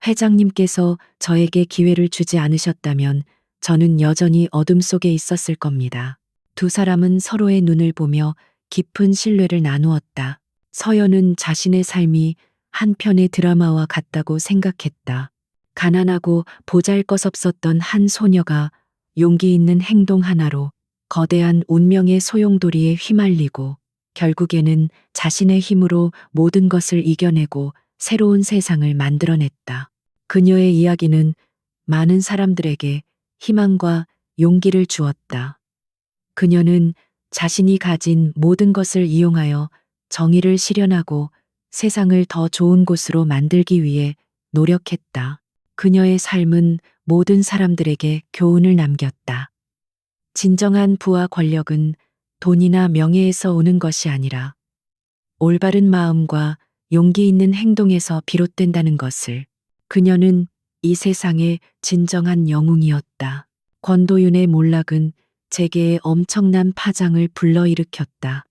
회장님께서 저에게 기회를 주지 않으셨다면 저는 여전히 어둠 속에 있었을 겁니다. 두 사람은 서로의 눈을 보며 깊은 신뢰를 나누었다. 서연은 자신의 삶이 한 편의 드라마와 같다고 생각했다. 가난하고 보잘것없었던 한 소녀가 용기 있는 행동 하나로 거대한 운명의 소용돌이에 휘말리고 결국에는 자신의 힘으로 모든 것을 이겨내고 새로운 세상을 만들어냈다. 그녀의 이야기는 많은 사람들에게 희망과 용기를 주었다. 그녀는 자신이 가진 모든 것을 이용하여 정의를 실현하고 세상을 더 좋은 곳으로 만들기 위해 노력했다. 그녀의 삶은 모든 사람들에게 교훈을 남겼다. 진정한 부와 권력은 돈이나 명예에서 오는 것이 아니라 올바른 마음과 용기 있는 행동에서 비롯된다는 것을. 그녀는 이 세상의 진정한 영웅이었다. 권도윤의 몰락은 재계에 엄청난 파장을 불러일으켰다.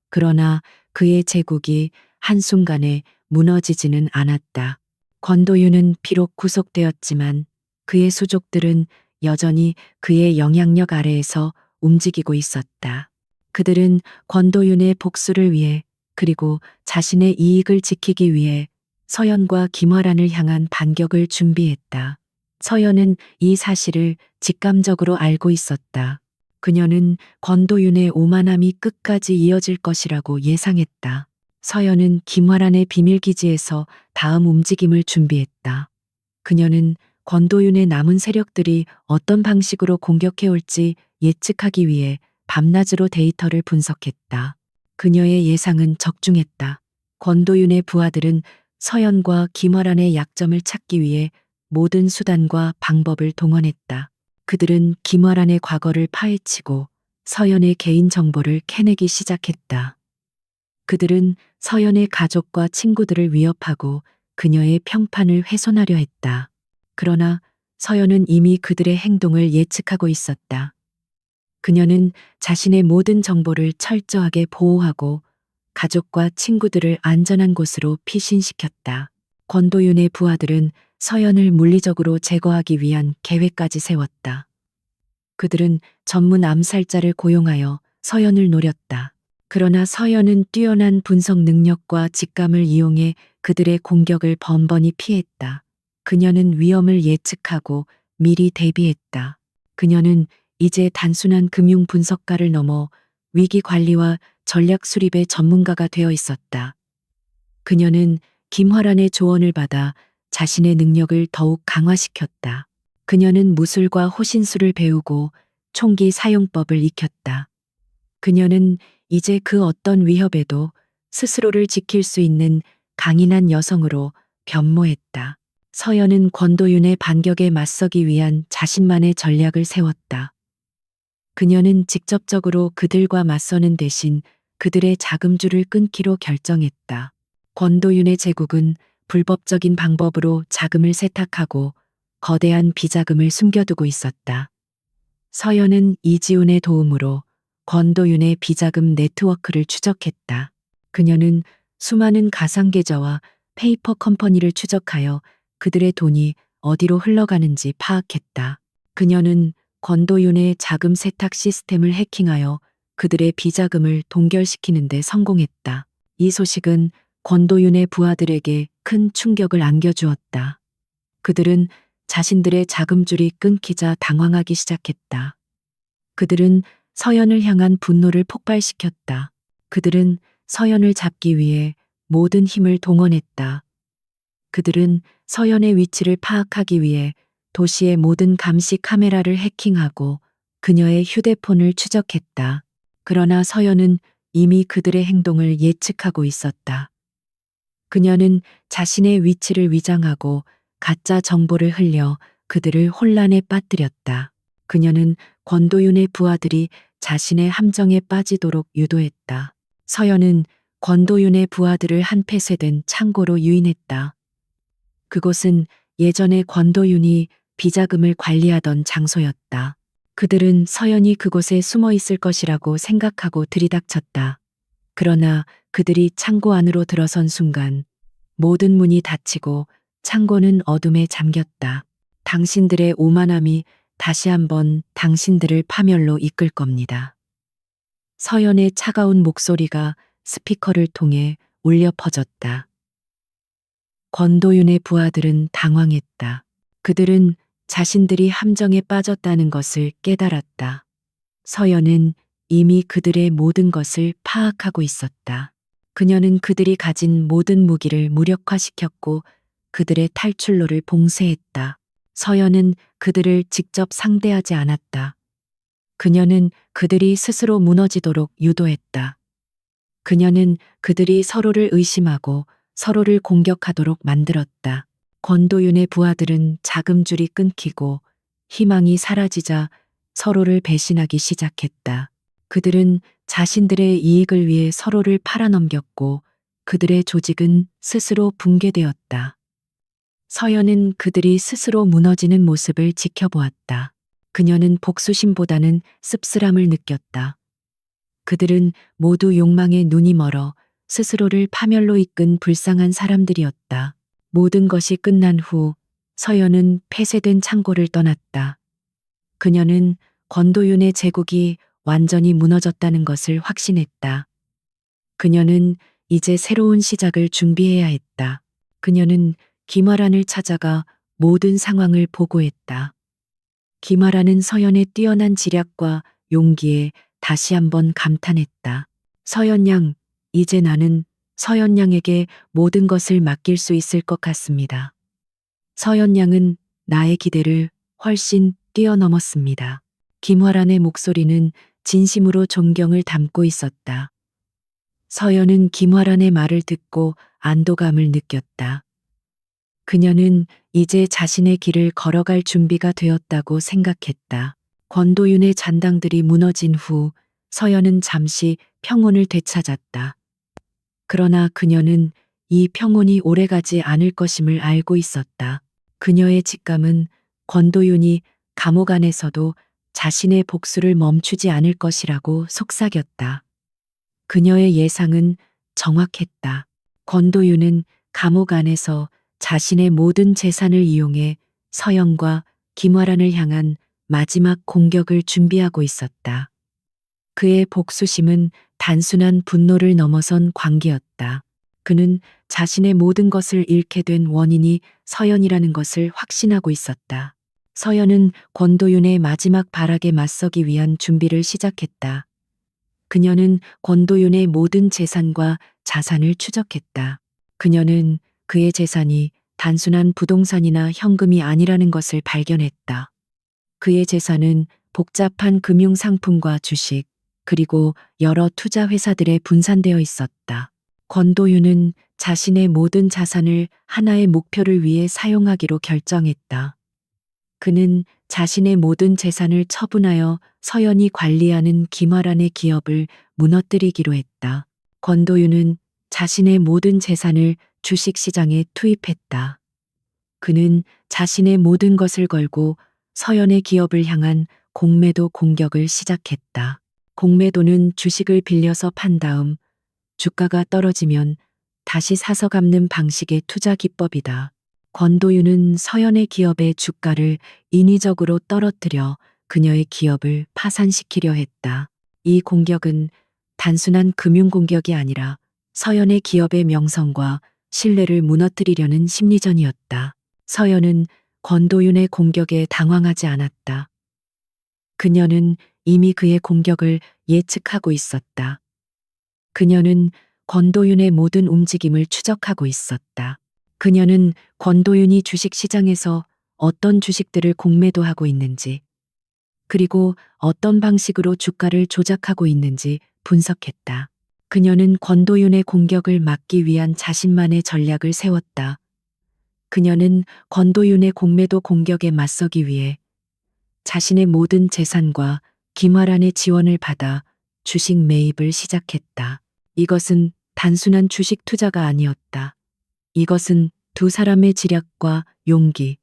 그러나 그의 제국이 한순간에 무너지지는 않았다. 권도윤은 비록 구속되었지만 그의 수족들은 여전히 그의 영향력 아래에서 움직이고 있었다. 그들은 권도윤의 복수를 위해 그리고 자신의 이익을 지키기 위해 서연과 김화란을 향한 반격을 준비했다. 서연은 이 사실을 직감적으로 알고 있었다. 그녀는 권도윤의 오만함이 끝까지 이어질 것이라고 예상했다. 서연은 김화란의 비밀기지에서 다음 움직임을 준비했다. 그녀는 권도윤의 남은 세력들이 어떤 방식으로 공격해올지 예측하기 위해 밤낮으로 데이터를 분석했다. 그녀의 예상은 적중했다. 권도윤의 부하들은 서연과 김화란의 약점을 찾기 위해 모든 수단과 방법을 동원했다. 그들은 김화란의 과거를 파헤치고 서연의 개인 정보를 캐내기 시작했다. 그들은 서연의 가족과 친구들을 위협하고 그녀의 평판을 훼손하려 했다. 그러나 서연은 이미 그들의 행동을 예측하고 있었다. 그녀는 자신의 모든 정보를 철저하게 보호하고 가족과 친구들을 안전한 곳으로 피신시켰다. 권도윤의 부하들은 서연을 물리적으로 제거하기 위한 계획까지 세웠다. 그들은 전문 암살자를 고용하여 서연을 노렸다. 그러나 서연은 뛰어난 분석 능력과 직감을 이용해 그들의 공격을 번번이 피했다. 그녀는 위험을 예측하고 미리 대비했다. 그녀는 이제 단순한 금융 분석가를 넘어 위기 관리와 전략 수립의 전문가가 되어 있었다. 그녀는 김화란의 조언을 받아 자신의 능력을 더욱 강화시켰다. 그녀는 무술과 호신술을 배우고 총기 사용법을 익혔다. 그녀는 이제 그 어떤 위협에도 스스로를 지킬 수 있는 강인한 여성으로 변모했다. 서연은 권도윤의 반격에 맞서기 위한 자신만의 전략을 세웠다. 그녀는 직접적으로 그들과 맞서는 대신 그들의 자금줄을 끊기로 결정했다. 권도윤의 제국은 불법적인 방법으로 자금을 세탁하고 거대한 비자금을 숨겨두고 있었다. 서연은 이지훈의 도움으로 권도윤의 비자금 네트워크를 추적했다. 그녀는 수많은 가상계좌와 페이퍼 컴퍼니를 추적하여 그들의 돈이 어디로 흘러가는지 파악했다. 그녀는 권도윤의 자금 세탁 시스템을 해킹하여 그들의 비자금을 동결시키는 데 성공했다. 이 소식은 권도윤의 부하들에게 큰 충격을 안겨주었다. 그들은 자신들의 자금줄이 끊기자 당황하기 시작했다. 그들은 서연을 향한 분노를 폭발시켰다. 그들은 서연을 잡기 위해 모든 힘을 동원했다. 그들은 서연의 위치를 파악하기 위해 도시의 모든 감시 카메라를 해킹하고 그녀의 휴대폰을 추적했다. 그러나 서연은 이미 그들의 행동을 예측하고 있었다. 그녀는 자신의 위치를 위장하고 가짜 정보를 흘려 그들을 혼란에 빠뜨렸다. 그녀는 권도윤의 부하들이 자신의 함정에 빠지도록 유도했다. 서연은 권도윤의 부하들을 한 폐쇄된 창고로 유인했다. 그곳은 예전에 권도윤이 비자금을 관리하던 장소였다. 그들은 서연이 그곳에 숨어 있을 것이라고 생각하고 들이닥쳤다. 그러나 그들이 창고 안으로 들어선 순간 모든 문이 닫히고 창고는 어둠에 잠겼다. 당신들의 오만함이 다시 한번 당신들을 파멸로 이끌 겁니다. 서연의 차가운 목소리가 스피커를 통해 울려 퍼졌다. 권도윤의 부하들은 당황했다. 그들은 자신들이 함정에 빠졌다는 것을 깨달았다. 서연은 이미 그들의 모든 것을 파악하고 있었다. 그녀는 그들이 가진 모든 무기를 무력화시켰고 그들의 탈출로를 봉쇄했다. 서연은 그들을 직접 상대하지 않았다. 그녀는 그들이 스스로 무너지도록 유도했다. 그녀는 그들이 서로를 의심하고 서로를 공격하도록 만들었다. 권도윤의 부하들은 자금줄이 끊기고 희망이 사라지자 서로를 배신하기 시작했다. 그들은 자신들의 이익을 위해 서로를 팔아넘겼고 그들의 조직은 스스로 붕괴되었다. 서연은 그들이 스스로 무너지는 모습을 지켜보았다. 그녀는 복수심보다는 씁쓸함을 느꼈다. 그들은 모두 욕망에 눈이 멀어 스스로를 파멸로 이끈 불쌍한 사람들이었다. 모든 것이 끝난 후 서연은 폐쇄된 창고를 떠났다. 그녀는 권도윤의 제국이 완전히 무너졌다는 것을 확신했다. 그녀는 이제 새로운 시작을 준비해야 했다. 그녀는 김화란을 찾아가 모든 상황을 보고했다. 김화란은 서연의 뛰어난 지략과 용기에 다시 한번 감탄했다. 서연 양, 이제 나는 서연 양에게 모든 것을 맡길 수 있을 것 같습니다. 서연 양은 나의 기대를 훨씬 뛰어넘었습니다. 김화란의 목소리는 진심으로 존경을 담고 있었다. 서연은 김화란의 말을 듣고 안도감을 느꼈다. 그녀는 이제 자신의 길을 걸어갈 준비가 되었다고 생각했다. 권도윤의 잔당들이 무너진 후 서연은 잠시 평온을 되찾았다. 그러나 그녀는 이 평온이 오래가지 않을 것임을 알고 있었다. 그녀의 직감은 권도윤이 감옥 안에서도 자신의 복수를 멈추지 않을 것이라고 속삭였다. 그녀의 예상은 정확했다. 권도윤은 감옥 안에서 자신의 모든 재산을 이용해 서연과 김화란을 향한 마지막 공격을 준비하고 있었다. 그의 복수심은 단순한 분노를 넘어선 광기였다. 그는 자신의 모든 것을 잃게 된 원인이 서연이라는 것을 확신하고 있었다. 서연은 권도윤의 마지막 발악에 맞서기 위한 준비를 시작했다. 그녀는 권도윤의 모든 재산과 자산을 추적했다. 그녀는 그의 재산이 단순한 부동산이나 현금이 아니라는 것을 발견했다. 그의 재산은 복잡한 금융 상품과 주식, 그리고 여러 투자 회사들에 분산되어 있었다. 권도윤은 자신의 모든 자산을 하나의 목표를 위해 사용하기로 결정했다. 그는 자신의 모든 재산을 처분하여 서연이 관리하는 김화란의 기업을 무너뜨리기로 했다. 권도윤은 자신의 모든 재산을 주식시장에 투입했다. 그는 자신의 모든 것을 걸고 서연의 기업을 향한 공매도 공격을 시작했다. 공매도는 주식을 빌려서 판 다음 주가가 떨어지면 다시 사서 갚는 방식의 투자 기법이다. 권도윤은 서연의 기업의 주가를 인위적으로 떨어뜨려 그녀의 기업을 파산시키려 했다. 이 공격은 단순한 금융 공격이 아니라 서연의 기업의 명성과 신뢰를 무너뜨리려는 심리전이었다. 서연은 권도윤의 공격에 당황하지 않았다. 그녀는 이미 그의 공격을 예측하고 있었다. 그녀는 권도윤의 모든 움직임을 추적하고 있었다. 그녀는 권도윤이 주식시장에서 어떤 주식들을 공매도하고 있는지, 그리고 어떤 방식으로 주가를 조작하고 있는지 분석했다. 그녀는 권도윤의 공격을 막기 위한 자신만의 전략을 세웠다. 그녀는 권도윤의 공매도 공격에 맞서기 위해 자신의 모든 재산과 김화란의 지원을 받아 주식 매입을 시작했다. 이것은 단순한 주식 투자가 아니었다. 이것은 두 사람의 지략과 용기,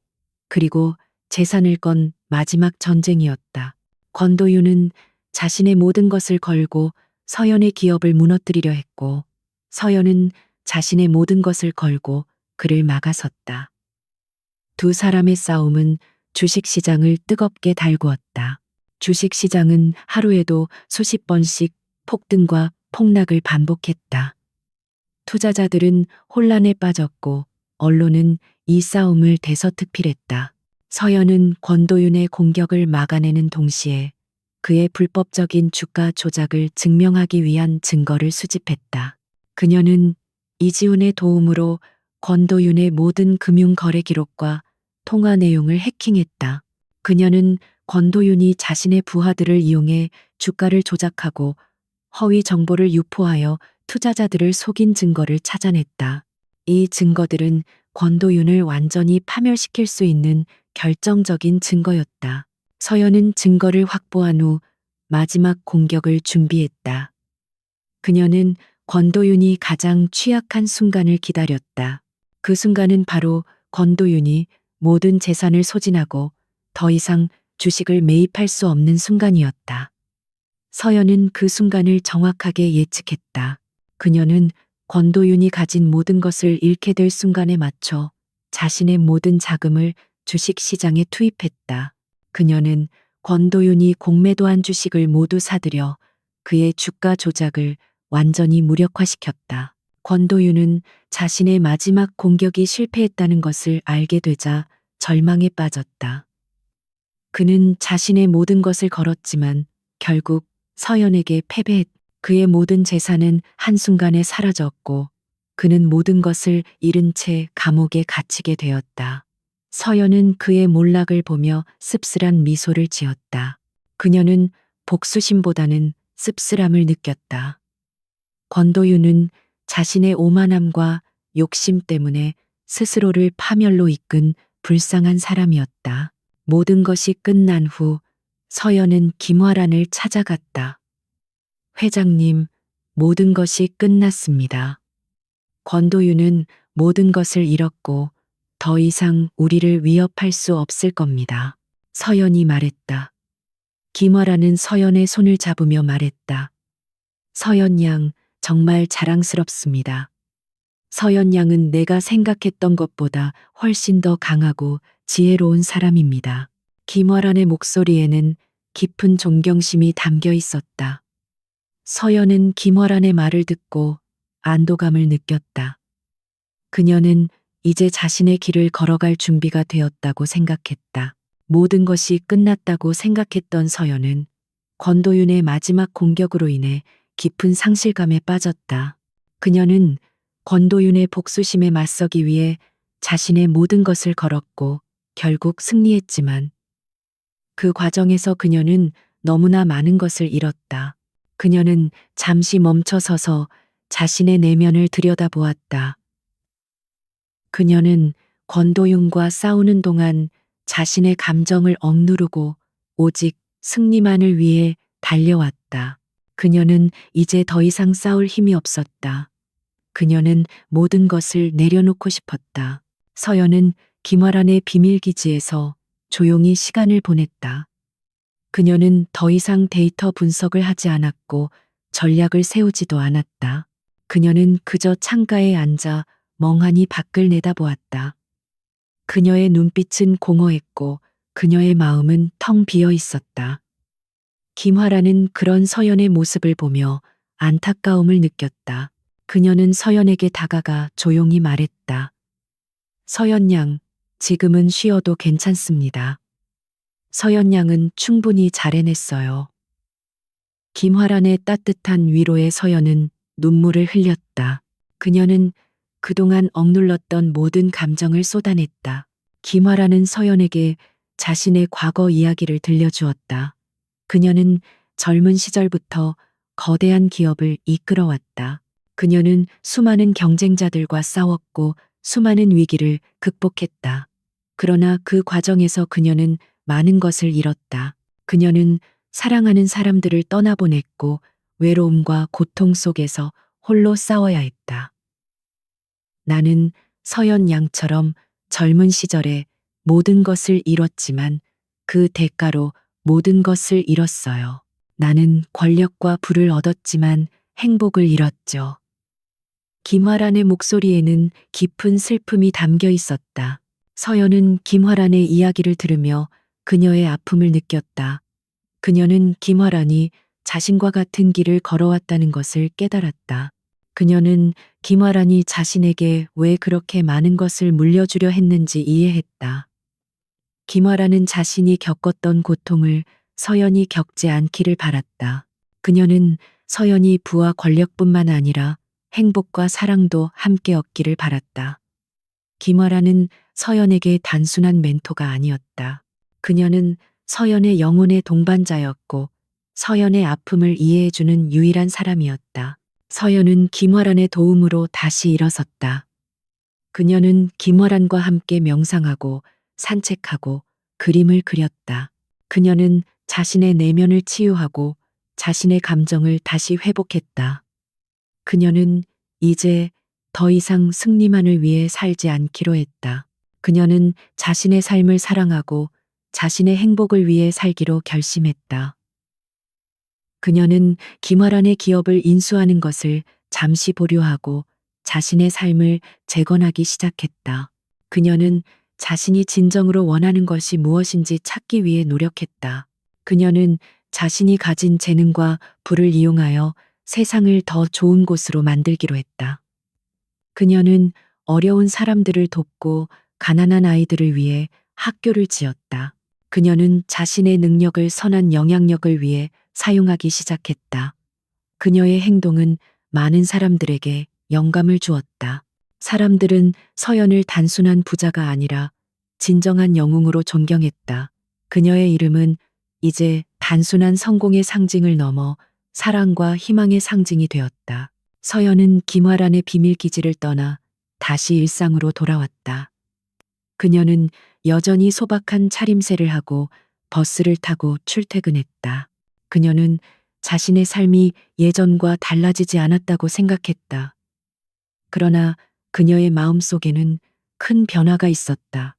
그리고 재산을 건 마지막 전쟁이었다. 권도윤은 자신의 모든 것을 걸고 서연의 기업을 무너뜨리려 했고, 서연은 자신의 모든 것을 걸고 그를 막아섰다. 두 사람의 싸움은 주식시장을 뜨겁게 달구었다. 주식시장은 하루에도 수십 번씩 폭등과 폭락을 반복했다. 투자자들은 혼란에 빠졌고 언론은 이 싸움을 대서특필했다. 서연은 권도윤의 공격을 막아내는 동시에 그의 불법적인 주가 조작을 증명하기 위한 증거를 수집했다. 그녀는 이지훈의 도움으로 권도윤의 모든 금융 거래 기록과 통화 내용을 해킹했다. 그녀는 권도윤이 자신의 부하들을 이용해 주가를 조작하고 허위 정보를 유포하여 투자자들을 속인 증거를 찾아냈다. 이 증거들은 권도윤을 완전히 파멸시킬 수 있는 결정적인 증거였다. 서연은 증거를 확보한 후 마지막 공격을 준비했다. 그녀는 권도윤이 가장 취약한 순간을 기다렸다. 그 순간은 바로 권도윤이 모든 재산을 소진하고 더 이상 주식을 매입할 수 없는 순간이었다. 서연은 그 순간을 정확하게 예측했다. 그녀는 권도윤이 가진 모든 것을 잃게 될 순간에 맞춰 자신의 모든 자금을 주식시장에 투입했다. 그녀는 권도윤이 공매도한 주식을 모두 사들여 그의 주가 조작을 완전히 무력화시켰다. 권도윤은 자신의 마지막 공격이 실패했다는 것을 알게 되자 절망에 빠졌다. 그는 자신의 모든 것을 걸었지만 결국 서연에게 그의 모든 재산은 한순간에 사라졌고 그는 모든 것을 잃은 채 감옥에 갇히게 되었다. 서연은 그의 몰락을 보며 씁쓸한 미소를 지었다. 그녀는 복수심보다는 씁쓸함을 느꼈다. 권도윤은 자신의 오만함과 욕심 때문에 스스로를 파멸로 이끈 불쌍한 사람이었다. 모든 것이 끝난 후 서연은 김화란을 찾아갔다. 회장님, 모든 것이 끝났습니다. 권도윤은 모든 것을 잃었고 더 이상 우리를 위협할 수 없을 겁니다. 서연이 말했다. 김화란은 서연의 손을 잡으며 말했다. 서연 양, 정말 자랑스럽습니다. 서연 양은 내가 생각했던 것보다 훨씬 더 강하고 지혜로운 사람입니다. 김화란의 목소리에는 깊은 존경심이 담겨 있었다. 서연은 김화란의 말을 듣고 안도감을 느꼈다. 그녀는 이제 자신의 길을 걸어갈 준비가 되었다고 생각했다. 모든 것이 끝났다고 생각했던 서연은 권도윤의 마지막 공격으로 인해 깊은 상실감에 빠졌다. 그녀는 권도윤의 복수심에 맞서기 위해 자신의 모든 것을 걸었고 결국 승리했지만 그 과정에서 그녀는 너무나 많은 것을 잃었다. 그녀는 잠시 멈춰서서 자신의 내면을 들여다보았다. 그녀는 권도윤과 싸우는 동안 자신의 감정을 억누르고 오직 승리만을 위해 달려왔다. 그녀는 이제 더 이상 싸울 힘이 없었다. 그녀는 모든 것을 내려놓고 싶었다. 서연은 김화란의 비밀기지에서 조용히 시간을 보냈다. 그녀는 더 이상 데이터 분석을 하지 않았고 전략을 세우지도 않았다. 그녀는 그저 창가에 앉아 멍하니 밖을 내다보았다. 그녀의 눈빛은 공허했고 그녀의 마음은 텅 비어 있었다. 김화란은 그런 서연의 모습을 보며 안타까움을 느꼈다. 그녀는 서연에게 다가가 조용히 말했다. 서연 양, 지금은 쉬어도 괜찮습니다. 서연 양은 충분히 잘 해냈어요. 김화란의 따뜻한 위로에 서연은 눈물을 흘렸다. 그녀는 그동안 억눌렀던 모든 감정을 쏟아냈다. 김화란은 서연에게 자신의 과거 이야기를 들려주었다. 그녀는 젊은 시절부터 거대한 기업을 이끌어왔다. 그녀는 수많은 경쟁자들과 싸웠고 수많은 위기를 극복했다. 그러나 그 과정에서 그녀는 많은 것을 잃었다. 그녀는 사랑하는 사람들을 떠나보냈고 외로움과 고통 속에서 홀로 싸워야 했다. 나는 서연 양처럼 젊은 시절에 모든 것을 잃었지만 그 대가로 모든 것을 잃었어요. 나는 권력과 부를 얻었지만 행복을 잃었죠. 김화란의 목소리에는 깊은 슬픔이 담겨 있었다. 서연은 김화란의 이야기를 들으며 그녀의 아픔을 느꼈다. 그녀는 김화란이 자신과 같은 길을 걸어왔다는 것을 깨달았다. 그녀는 김화란이 자신에게 왜 그렇게 많은 것을 물려주려 했는지 이해했다. 김화란은 자신이 겪었던 고통을 서연이 겪지 않기를 바랐다. 그녀는 서연이 부와 권력뿐만 아니라 행복과 사랑도 함께 얻기를 바랐다. 김화란은 서연에게 단순한 멘토가 아니었다. 그녀는 서연의 영혼의 동반자였고 서연의 아픔을 이해해주는 유일한 사람이었다. 서연은 김화란의 도움으로 다시 일어섰다. 그녀는 김화란과 함께 명상하고 산책하고 그림을 그렸다. 그녀는 자신의 내면을 치유하고 자신의 감정을 다시 회복했다. 그녀는 이제 더 이상 승리만을 위해 살지 않기로 했다. 그녀는 자신의 삶을 사랑하고 자신의 행복을 위해 살기로 결심했다. 그녀는 김화란의 기업을 인수하는 것을 잠시 보류하고 자신의 삶을 재건하기 시작했다. 그녀는 자신이 진정으로 원하는 것이 무엇인지 찾기 위해 노력했다. 그녀는 자신이 가진 재능과 부를 이용하여 세상을 더 좋은 곳으로 만들기로 했다. 그녀는 어려운 사람들을 돕고 가난한 아이들을 위해 학교를 지었다. 그녀는 자신의 능력을 선한 영향력을 위해 사용하기 시작했다. 그녀의 행동은 많은 사람들에게 영감을 주었다. 사람들은 서연을 단순한 부자가 아니라 진정한 영웅으로 존경했다. 그녀의 이름은 이제 단순한 성공의 상징을 넘어 사랑과 희망의 상징이 되었다. 서연은 김화란의 비밀기지를 떠나 다시 일상으로 돌아왔다. 그녀는 여전히 소박한 차림새를 하고 버스를 타고 출퇴근했다. 그녀는 자신의 삶이 예전과 달라지지 않았다고 생각했다. 그러나 그녀의 마음속에는 큰 변화가 있었다.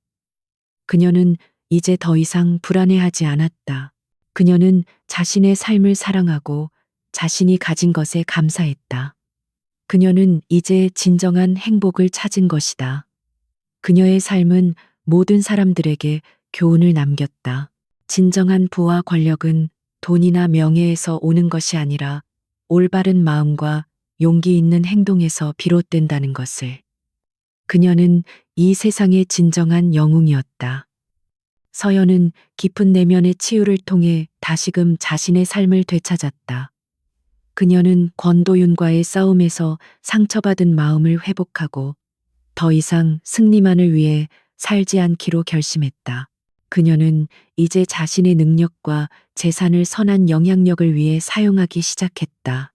그녀는 이제 더 이상 불안해하지 않았다. 그녀는 자신의 삶을 사랑하고 자신이 가진 것에 감사했다. 그녀는 이제 진정한 행복을 찾은 것이다. 그녀의 삶은 모든 사람들에게 교훈을 남겼다. 진정한 부와 권력은 돈이나 명예에서 오는 것이 아니라 올바른 마음과 용기 있는 행동에서 비롯된다는 것을. 그녀는 이 세상의 진정한 영웅이었다. 서연은 깊은 내면의 치유를 통해 다시금 자신의 삶을 되찾았다. 그녀는 권도윤과의 싸움에서 상처받은 마음을 회복하고 더 이상 승리만을 위해 살지 않기로 결심했다. 그녀는 이제 자신의 능력과 재산을 선한 영향력을 위해 사용하기 시작했다.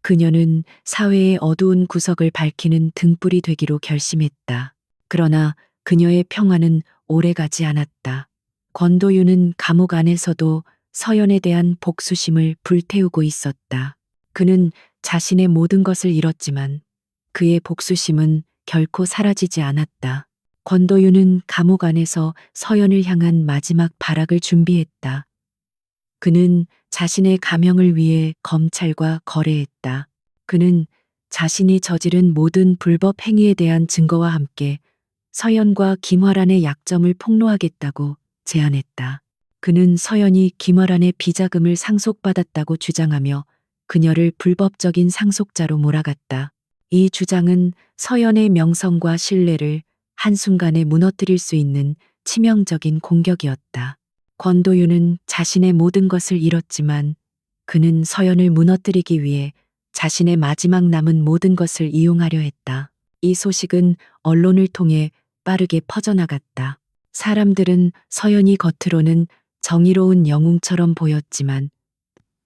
그녀는 사회의 어두운 구석을 밝히는 등불이 되기로 결심했다. 그러나 그녀의 평화는 오래가지 않았다. 권도윤은 감옥 안에서도 서연에 대한 복수심을 불태우고 있었다. 그는 자신의 모든 것을 잃었지만 그의 복수심은 결코 사라지지 않았다. 권도윤은 감옥 안에서 서연을 향한 마지막 발악을 준비했다. 그는 자신의 가명을 위해 검찰과 거래했다. 그는 자신이 저지른 모든 불법 행위에 대한 증거와 함께 서연과 김화란의 약점을 폭로하겠다고 제안했다. 그는 서연이 김화란의 비자금을 상속받았다고 주장하며 그녀를 불법적인 상속자로 몰아갔다. 이 주장은 서연의 명성과 신뢰를 한순간에 무너뜨릴 수 있는 치명적인 공격이었다. 권도윤은 자신의 모든 것을 잃었지만 그는 서연을 무너뜨리기 위해 자신의 마지막 남은 모든 것을 이용하려 했다. 이 소식은 언론을 통해 빠르게 퍼져나갔다. 사람들은 서연이 겉으로는 정의로운 영웅처럼 보였지만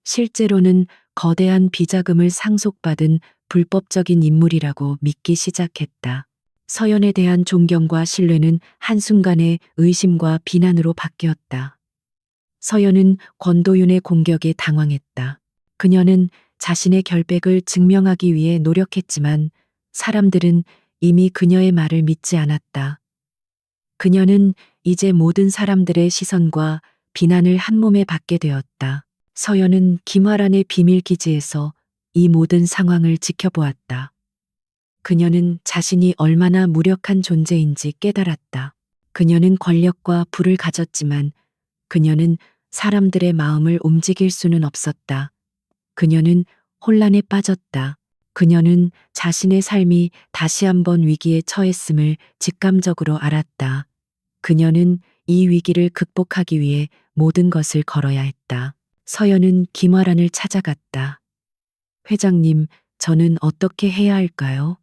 실제로는 거대한 비자금을 상속받은 불법적인 인물이라고 믿기 시작했다. 서연에 대한 존경과 신뢰는 한순간에 의심과 비난으로 바뀌었다. 서연은 권도윤의 공격에 당황했다. 그녀는 자신의 결백을 증명하기 위해 노력했지만 사람들은 이미 그녀의 말을 믿지 않았다. 그녀는 이제 모든 사람들의 시선과 비난을 한몸에 받게 되었다. 서연은 김화란의 비밀 기지에서 이 모든 상황을 지켜보았다. 그녀는 자신이 얼마나 무력한 존재인지 깨달았다. 그녀는 권력과 부를 가졌지만 그녀는 사람들의 마음을 움직일 수는 없었다. 그녀는 혼란에 빠졌다. 그녀는 자신의 삶이 다시 한번 위기에 처했음을 직감적으로 알았다. 그녀는 이 위기를 극복하기 위해 모든 것을 걸어야 했다. 서연은 김화란을 찾아갔다. 회장님, 저는 어떻게 해야 할까요?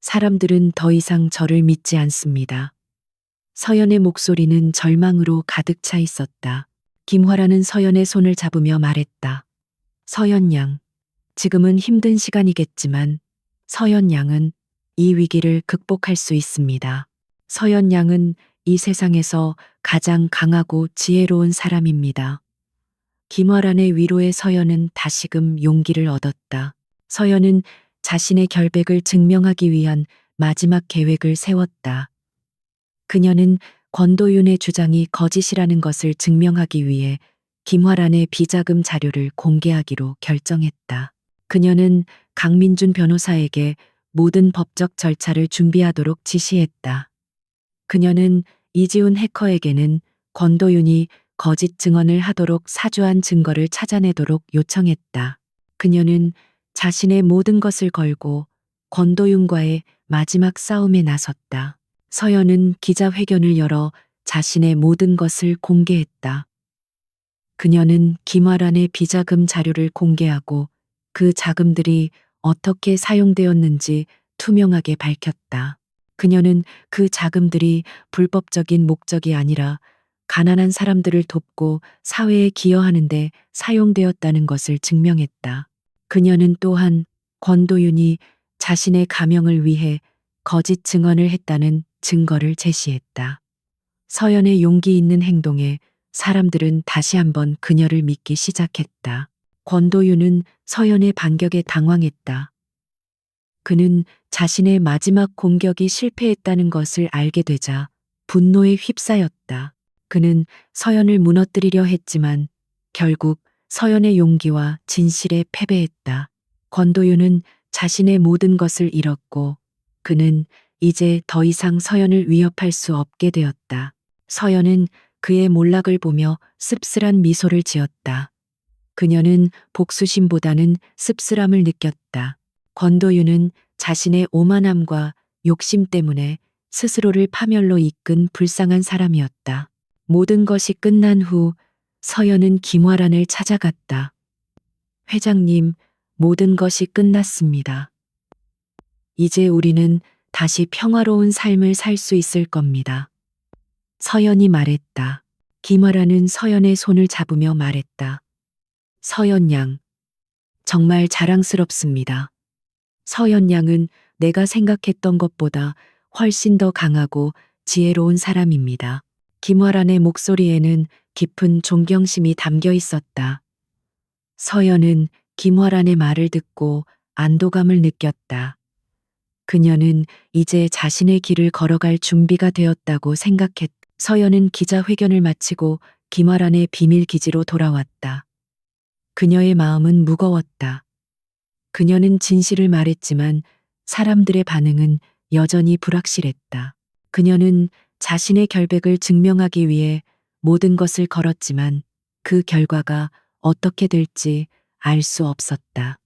사람들은 더 이상 저를 믿지 않습니다. 서연의 목소리는 절망으로 가득 차 있었다. 김화란은 서연의 손을 잡으며 말했다. 서연 양, 지금은 힘든 시간이겠지만 서연 양은 이 위기를 극복할 수 있습니다. 서연 양은 이 세상에서 가장 강하고 지혜로운 사람입니다. 김화란의 위로에 서연은 다시금 용기를 얻었다. 서연은 자신의 결백을 증명하기 위한 마지막 계획을 세웠다. 그녀는 권도윤의 주장이 거짓이라는 것을 증명하기 위해 김화란의 비자금 자료를 공개하기로 결정했다. 그녀는 강민준 변호사에게 모든 법적 절차를 준비하도록 지시했다. 그녀는 이지훈 해커에게는 권도윤이 거짓 증언을 하도록 사주한 증거를 찾아내도록 요청했다. 그녀는 자신의 모든 것을 걸고 권도윤과의 마지막 싸움에 나섰다. 서연은 기자회견을 열어 자신의 모든 것을 공개했다. 그녀는 김화란의 비자금 자료를 공개하고 그 자금들이 어떻게 사용되었는지 투명하게 밝혔다. 그녀는 그 자금들이 불법적인 목적이 아니라 가난한 사람들을 돕고 사회에 기여하는데 사용되었다는 것을 증명했다. 그녀는 또한 권도윤이 자신의 가명을 위해 거짓 증언을 했다는 증거를 제시했다. 서연의 용기 있는 행동에 사람들은 다시 한번 그녀를 믿기 시작했다. 권도윤은 서연의 반격에 당황했다. 그는 자신의 마지막 공격이 실패했다는 것을 알게 되자 분노에 휩싸였다. 그는 서연을 무너뜨리려 했지만 결국 서연의 용기와 진실에 패배했다. 권도윤은 자신의 모든 것을 잃었고 그는 이제 더 이상 서연을 위협할 수 없게 되었다. 서연은 그의 몰락을 보며 씁쓸한 미소를 지었다. 그녀는 복수심보다는 씁쓸함을 느꼈다. 권도윤은 자신의 오만함과 욕심 때문에 스스로를 파멸로 이끈 불쌍한 사람이었다. 모든 것이 끝난 후 서연은 김화란을 찾아갔다. 회장님, 모든 것이 끝났습니다. 이제 우리는 다시 평화로운 삶을 살 수 있을 겁니다. 서연이 말했다. 김화란은 서연의 손을 잡으며 말했다. 서연 양, 정말 자랑스럽습니다. 서연 양은 내가 생각했던 것보다 훨씬 더 강하고 지혜로운 사람입니다. 김화란의 목소리에는 깊은 존경심이 담겨 있었다. 서연은 김화란의 말을 듣고 안도감을 느꼈다. 그녀는 이제 자신의 길을 걸어갈 준비가 되었다고 생각했다. 서연은 기자회견을 마치고 김화란의 비밀 기지로 돌아왔다. 그녀의 마음은 무거웠다. 그녀는 진실을 말했지만 사람들의 반응은 여전히 불확실했다. 그녀는 자신의 결백을 증명하기 위해 모든 것을 걸었지만 그 결과가 어떻게 될지 알 수 없었다.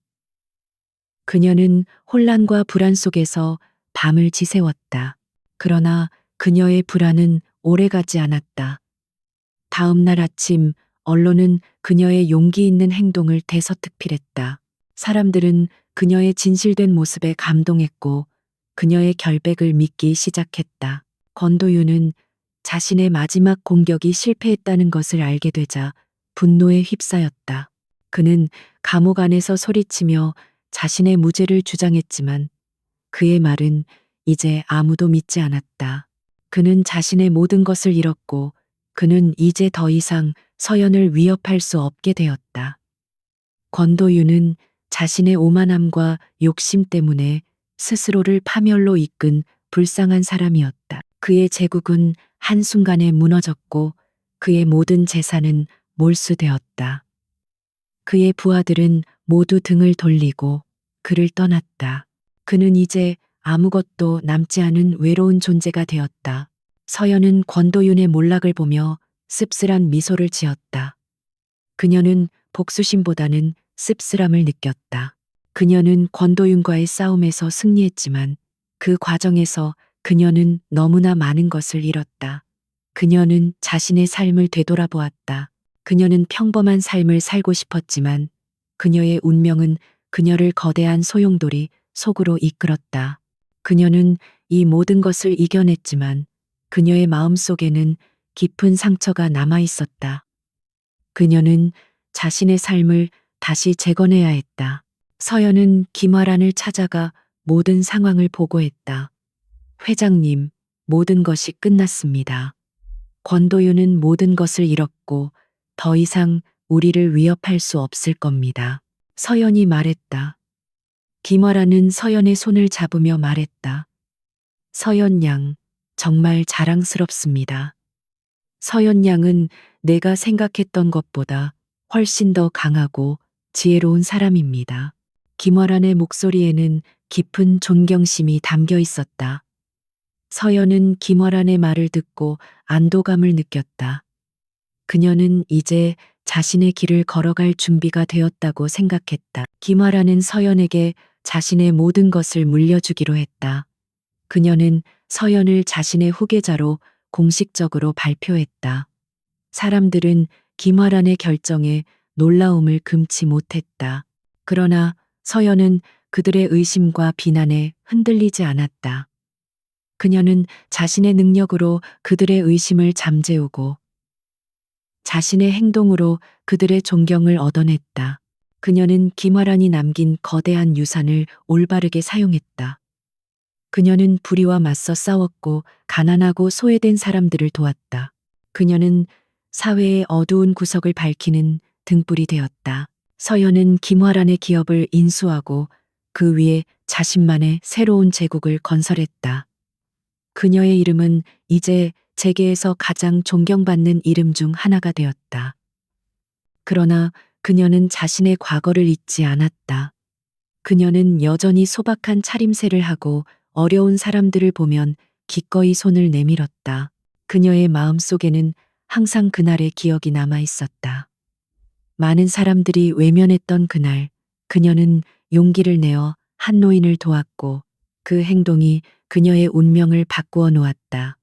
그녀는 혼란과 불안 속에서 밤을 지새웠다. 그러나 그녀의 불안은 오래가지 않았다. 다음 날 아침 언론은 그녀의 용기 있는 행동을 대서특필했다. 사람들은 그녀의 진실된 모습에 감동했고 그녀의 결백을 믿기 시작했다. 권도윤은 자신의 마지막 공격이 실패했다는 것을 알게 되자 분노에 휩싸였다. 그는 감옥 안에서 소리치며 자신의 무죄를 주장했지만 그의 말은 이제 아무도 믿지 않았다. 그는 자신의 모든 것을 잃었고 그는 이제 더 이상 서연을 위협할 수 없게 되었다. 권도윤은 자신의 오만함과 욕심 때문에 스스로를 파멸로 이끈 불쌍한 사람이었다. 그의 제국은 한순간에 무너졌고 그의 모든 재산은 몰수되었다. 그의 부하들은 모두 등을 돌리고 그를 떠났다. 그는 이제 아무것도 남지 않은 외로운 존재가 되었다. 서연은 권도윤의 몰락을 보며 씁쓸한 미소를 지었다. 그녀는 복수심보다는 씁쓸함을 느꼈다. 그녀는 권도윤과의 싸움에서 승리했지만 그 과정에서 그녀는 너무나 많은 것을 잃었다. 그녀는 자신의 삶을 되돌아보았다. 그녀는 평범한 삶을 살고 싶었지만 그녀의 운명은 그녀를 거대한 소용돌이 속으로 이끌었다. 그녀는 이 모든 것을 이겨냈지만 그녀의 마음 속에는 깊은 상처가 남아 있었다. 그녀는 자신의 삶을 다시 재건해야 했다. 서연은 김화란을 찾아가 모든 상황을 보고했다. 회장님, 모든 것이 끝났습니다. 권도윤은 모든 것을 잃었고 더 이상 우리를 위협할 수 없을 겁니다. 서연이 말했다. 김화란은 서연의 손을 잡으며 말했다. 서연 양, 정말 자랑스럽습니다. 서연 양은 내가 생각했던 것보다 훨씬 더 강하고 지혜로운 사람입니다. 김화란의 목소리에는 깊은 존경심이 담겨 있었다. 서연은 김화란의 말을 듣고 안도감을 느꼈다. 그녀는 이제 자신의 길을 걸어갈 준비가 되었다고 생각했다. 김화란은 서연에게 자신의 모든 것을 물려주기로 했다. 그녀는 서연을 자신의 후계자로 공식적으로 발표했다. 사람들은 김화란의 결정에 놀라움을 금치 못했다. 그러나 서연은 그들의 의심과 비난에 흔들리지 않았다. 그녀는 자신의 능력으로 그들의 의심을 잠재우고 자신의 행동으로 그들의 존경을 얻어냈다. 그녀는 김화란이 남긴 거대한 유산을 올바르게 사용했다. 그녀는 불의와 맞서 싸웠고 가난하고 소외된 사람들을 도왔다. 그녀는 사회의 어두운 구석을 밝히는 등불이 되었다. 서연은 김화란의 기업을 인수하고 그 위에 자신만의 새로운 제국을 건설했다. 그녀의 이름은 이제 세계에서 가장 존경받는 이름 중 하나가 되었다. 그러나 그녀는 자신의 과거를 잊지 않았다. 그녀는 여전히 소박한 차림새를 하고 어려운 사람들을 보면 기꺼이 손을 내밀었다. 그녀의 마음 속에는 항상 그날의 기억이 남아 있었다. 많은 사람들이 외면했던 그날, 그녀는 용기를 내어 한 노인을 도왔고 그 행동이 그녀의 운명을 바꾸어 놓았다.